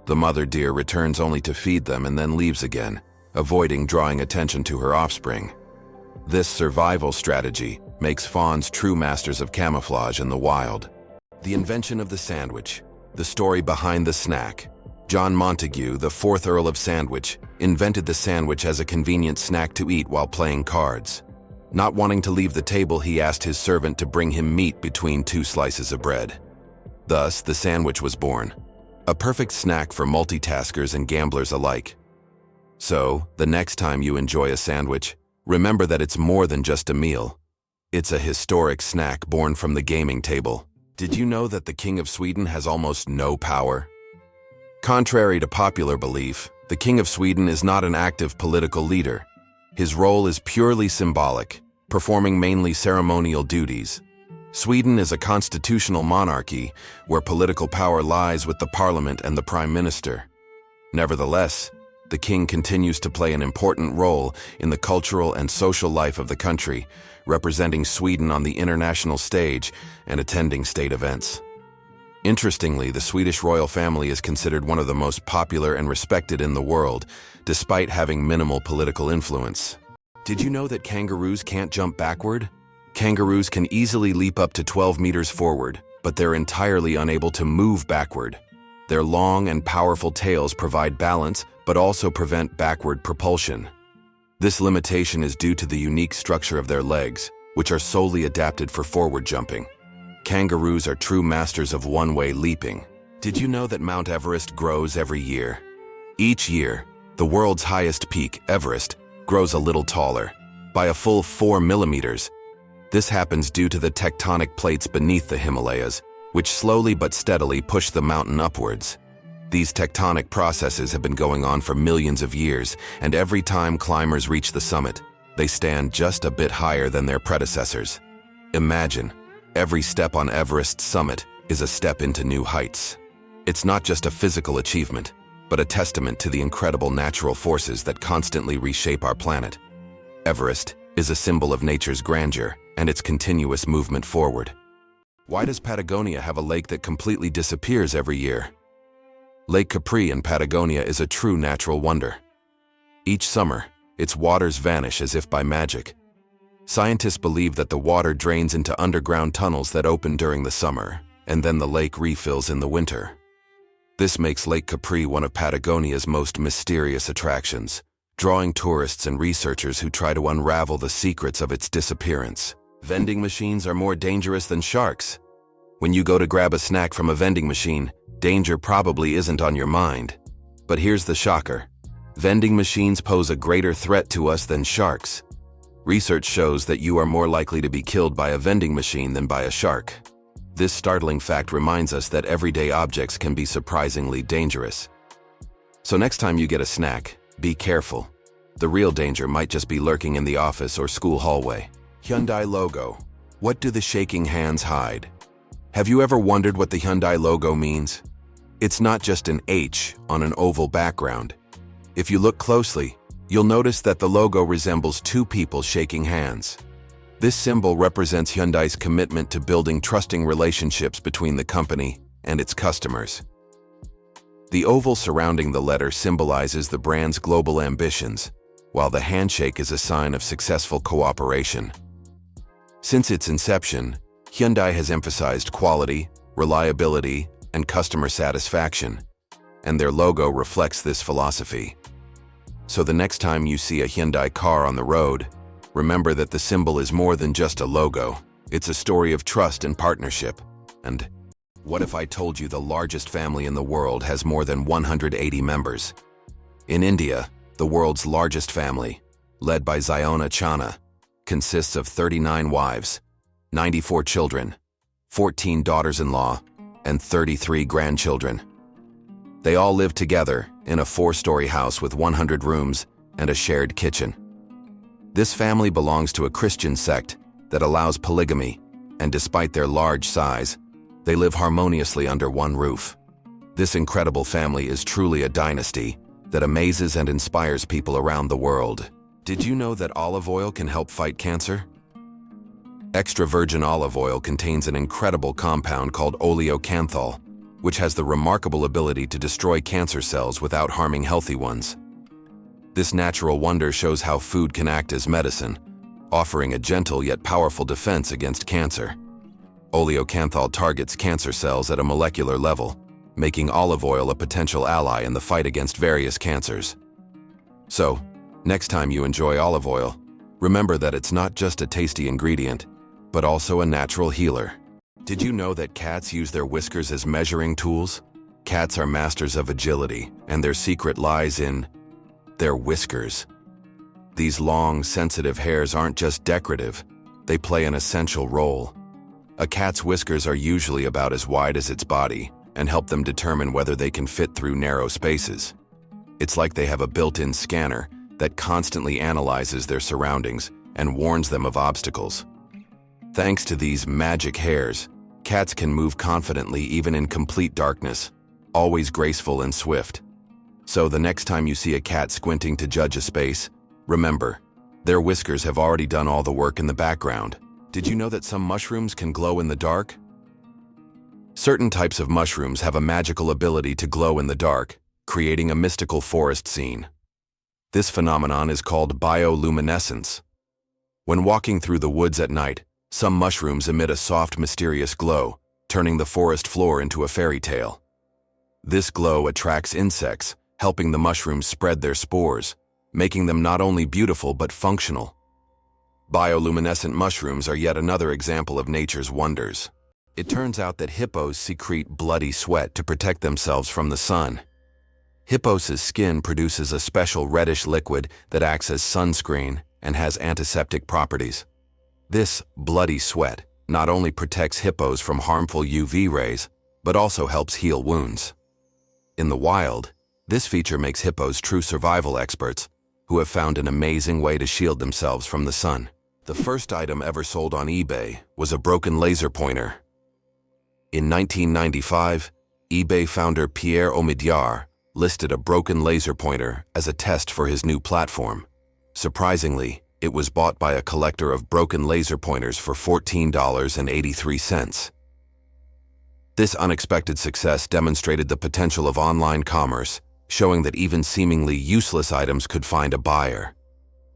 The mother deer returns only to feed them and then leaves again, avoiding drawing attention to her offspring. This survival strategy makes fawns true masters of camouflage in the wild. The invention of the sandwich, the story behind the snack. John Montagu, the 4th Earl of Sandwich, invented the sandwich as a convenient snack to eat while playing cards. Not wanting to leave the table, he asked his servant to bring him meat between 2 slices of bread. Thus, the sandwich was born, a perfect snack for multitaskers and gamblers alike. So, the next time you enjoy a sandwich, remember that it's more than just a meal. It's a historic snack born from the gaming table. Did you know that the King of Sweden has almost no power? Contrary to popular belief, the King of Sweden is not an active political leader. His role is purely symbolic, performing mainly ceremonial duties. Sweden is a constitutional monarchy where political power lies with the parliament and the prime minister. Nevertheless, the king continues to play an important role in the cultural and social life of the country, representing Sweden on the international stage and attending state events. Interestingly, the Swedish royal family is considered one of the most popular and respected in the world, despite having minimal political influence. Did you know that kangaroos can't jump backward? Kangaroos can easily leap up to 12 meters forward, but they're entirely unable to move backward. Their long and powerful tails provide balance, but also prevent backward propulsion. This limitation is due to the unique structure of their legs, which are solely adapted for forward jumping. Kangaroos are true masters of one-way leaping. Did you know that Mount Everest grows every year? Each year, the world's highest peak, Everest, grows a little taller, by a full 4 millimeters. This happens due to the tectonic plates beneath the Himalayas, which slowly but steadily push the mountain upwards. These tectonic processes have been going on for millions of years, and every time climbers reach the summit, they stand just a bit higher than their predecessors. Imagine, every step on Everest's summit is a step into new heights. It's not just a physical achievement, but a testament to the incredible natural forces that constantly reshape our planet. Everest is a symbol of nature's grandeur and its continuous movement forward. Why does Patagonia have a lake that completely disappears every year? Lake Capri in Patagonia is a true natural wonder. Each summer, its waters vanish as if by magic. Scientists believe that the water drains into underground tunnels that open during the summer, and then the lake refills in the winter. This makes Lake Capri one of Patagonia's most mysterious attractions, drawing tourists and researchers who try to unravel the secrets of its disappearance. Vending machines are more dangerous than sharks. When you go to grab a snack from a vending machine, danger probably isn't on your mind. But here's the shocker. Vending machines pose a greater threat to us than sharks. Research shows that you are more likely to be killed by a vending machine than by a shark. This startling fact reminds us that everyday objects can be surprisingly dangerous. So next time you get a snack, be careful. The real danger might just be lurking in the office or school hallway. Hyundai logo. What do the shaking hands hide? Have you ever wondered what the Hyundai logo means? It's not just an H on an oval background. If you look closely, you'll notice that the logo resembles two people shaking hands. This symbol represents Hyundai's commitment to building trusting relationships between the company and its customers. The oval surrounding the letter symbolizes the brand's global ambitions, while the handshake is a sign of successful cooperation. Since its inception, Hyundai has emphasized quality, reliability, and customer satisfaction, and their logo reflects this philosophy. So the next time you see a Hyundai car on the road, remember that the symbol is more than just a logo. It's a story of trust and partnership. And what if I told you the largest family in the world has more than 180 members? In India, the world's largest family, led by Ziona Chana, consists of 39 wives, 94 children, 14 daughters-in-law, and 33 grandchildren. They all live together in a 4-story house with 100 rooms and a shared kitchen. This family belongs to a Christian sect that allows polygamy, and despite their large size, they live harmoniously under one roof. This incredible family is truly a dynasty that amazes and inspires people around the world. Did you know that olive oil can help fight cancer? Extra virgin olive oil contains an incredible compound called oleocanthal, which has the remarkable ability to destroy cancer cells without harming healthy ones. This natural wonder shows how food can act as medicine, offering a gentle yet powerful defense against cancer. Oleocanthal targets cancer cells at a molecular level, making olive oil a potential ally in the fight against various cancers. So, next time you enjoy olive oil, remember that it's not just a tasty ingredient, but also a natural healer. Did you know that cats use their whiskers as measuring tools? Cats are masters of agility, and their secret lies in their whiskers. These long, sensitive hairs aren't just decorative, they play an essential role. A cat's whiskers are usually about as wide as its body and help them determine whether they can fit through narrow spaces. It's like they have a built-in scanner that constantly analyzes their surroundings and warns them of obstacles. Thanks to these magic hairs, cats can move confidently even in complete darkness, always graceful and swift. So the next time you see a cat squinting to judge a space, remember, their whiskers have already done all the work in the background. Did you know that some mushrooms can glow in the dark? Certain types of mushrooms have a magical ability to glow in the dark, creating a mystical forest scene. This phenomenon is called bioluminescence. When walking through the woods at night, some mushrooms emit a soft, mysterious glow, turning the forest floor into a fairy tale. This glow attracts insects, helping the mushrooms spread their spores, making them not only beautiful but functional. Bioluminescent mushrooms are yet another example of nature's wonders. It turns out that hippos secrete bloody sweat to protect themselves from the sun. Hippos' skin produces a special reddish liquid that acts as sunscreen and has antiseptic properties. This bloody sweat not only protects hippos from harmful UV rays, but also helps heal wounds. In the wild, this feature makes hippos true survival experts who have found an amazing way to shield themselves from the sun. The first item ever sold on eBay was a broken laser pointer. In 1995, eBay founder Pierre Omidyar listed a broken laser pointer as a test for his new platform. Surprisingly, it was bought by a collector of broken laser pointers for $14.83. This unexpected success demonstrated the potential of online commerce, showing that even seemingly useless items could find a buyer.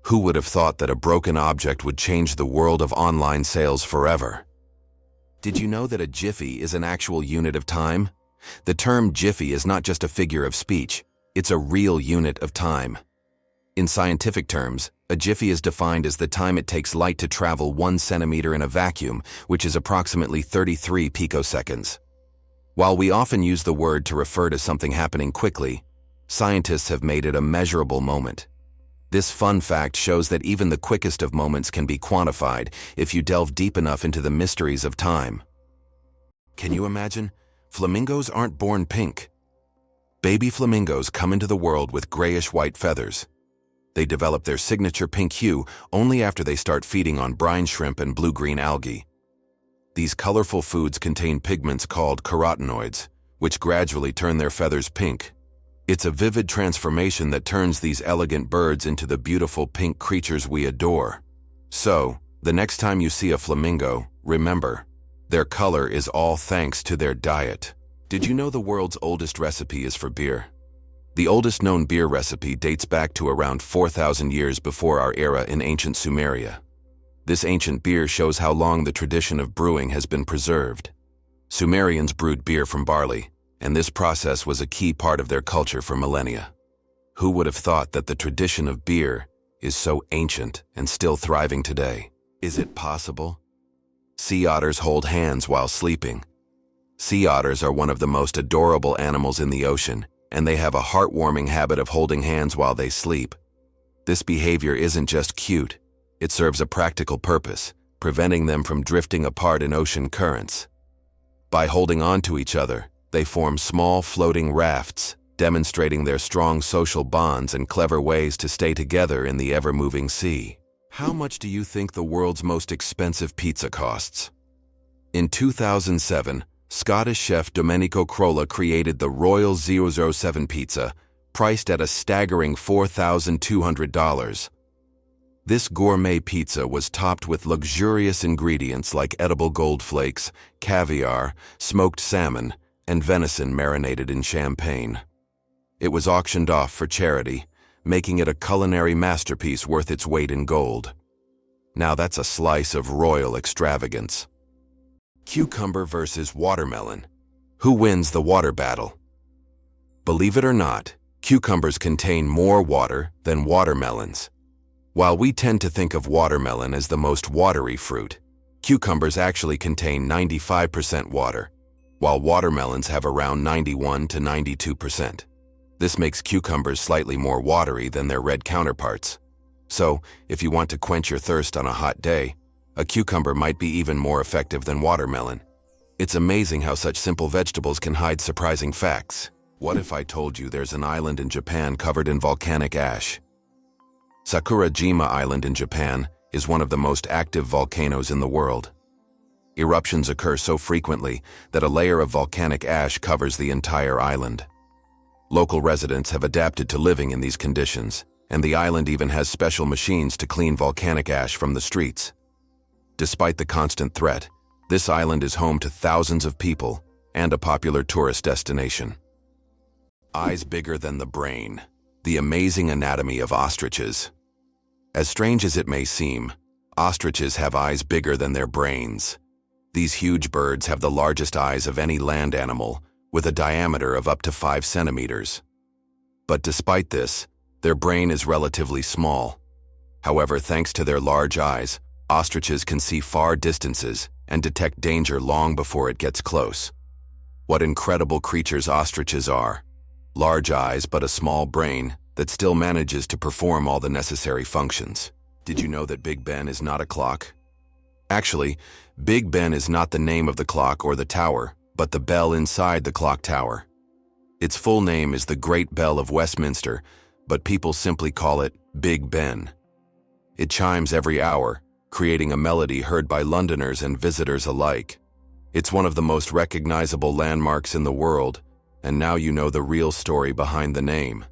Who would have thought that a broken object would change the world of online sales forever? Did you know that a jiffy is an actual unit of time? The term jiffy is not just a figure of speech, it's a real unit of time. In scientific terms, a jiffy is defined as the time it takes light to travel 1 centimeter in a vacuum, which is approximately 33 picoseconds. While we often use the word to refer to something happening quickly, scientists have made it a measurable moment. This fun fact shows that even the quickest of moments can be quantified if you delve deep enough into the mysteries of time. Can you imagine? Flamingos aren't born pink. Baby flamingos come into the world with grayish-white feathers. They develop their signature pink hue only after they start feeding on brine shrimp and blue-green algae. These colorful foods contain pigments called carotenoids, which gradually turn their feathers pink. It's a vivid transformation that turns these elegant birds into the beautiful pink creatures we adore. So, the next time you see a flamingo, remember, their color is all thanks to their diet. Did you know the world's oldest recipe is for beer? The oldest known beer recipe dates back to around 4,000 years before our era in ancient Sumeria. This ancient beer shows how long the tradition of brewing has been preserved. Sumerians brewed beer from barley, and this process was a key part of their culture for millennia. Who would have thought that the tradition of beer is so ancient and still thriving today? Is it possible? Sea otters hold hands while sleeping. Sea otters are one of the most adorable animals in the ocean, and they have a heartwarming habit of holding hands while they sleep. This behavior isn't just cute, it serves a practical purpose, preventing them from drifting apart in ocean currents. By holding on to each other, they form small floating rafts, demonstrating their strong social bonds and clever ways to stay together in the ever-moving sea. How much do you think the world's most expensive pizza costs? In 2007, Scottish chef Domenico Crolla created the Royal 007 pizza, priced at a staggering $4,200. This gourmet pizza was topped with luxurious ingredients like edible gold flakes, caviar, smoked salmon, and venison marinated in champagne. It was auctioned off for charity, making it a culinary masterpiece worth its weight in gold. Now that's a slice of royal extravagance. Cucumber versus watermelon. Who wins the water battle? Believe it or not, cucumbers contain more water than watermelons. While we tend to think of watermelon as the most watery fruit, cucumbers actually contain 95% water, while watermelons have around 91 to 92%. This makes cucumbers slightly more watery than their red counterparts. So, if you want to quench your thirst on a hot day, a cucumber might be even more effective than watermelon. It's amazing how such simple vegetables can hide surprising facts. What if I told you there's an island in Japan covered in volcanic ash? Sakurajima Island in Japan is one of the most active volcanoes in the world. Eruptions occur so frequently that a layer of volcanic ash covers the entire island. Local residents have adapted to living in these conditions, and the island even has special machines to clean volcanic ash from the streets. Despite the constant threat, this island is home to thousands of people and a popular tourist destination. Eyes bigger than the brain. The amazing anatomy of ostriches. As strange as it may seem, ostriches have eyes bigger than their brains. These huge birds have the largest eyes of any land animal, with a diameter of up to 5 centimeters. But despite this, their brain is relatively small. However, thanks to their large eyes, Ostriches can see far distances and detect danger long before it gets close. What incredible creatures ostriches are. Large eyes but a small brain that still manages to perform all the necessary functions. Did you know that Big Ben is not a clock? Actually, Big Ben is not the name of the clock or the tower, but the bell inside the clock tower. Its full name is the Great Bell of Westminster, but people simply call it Big Ben. It chimes every hour, creating a melody heard by Londoners and visitors alike. It's one of the most recognizable landmarks in the world, and now you know the real story behind the name.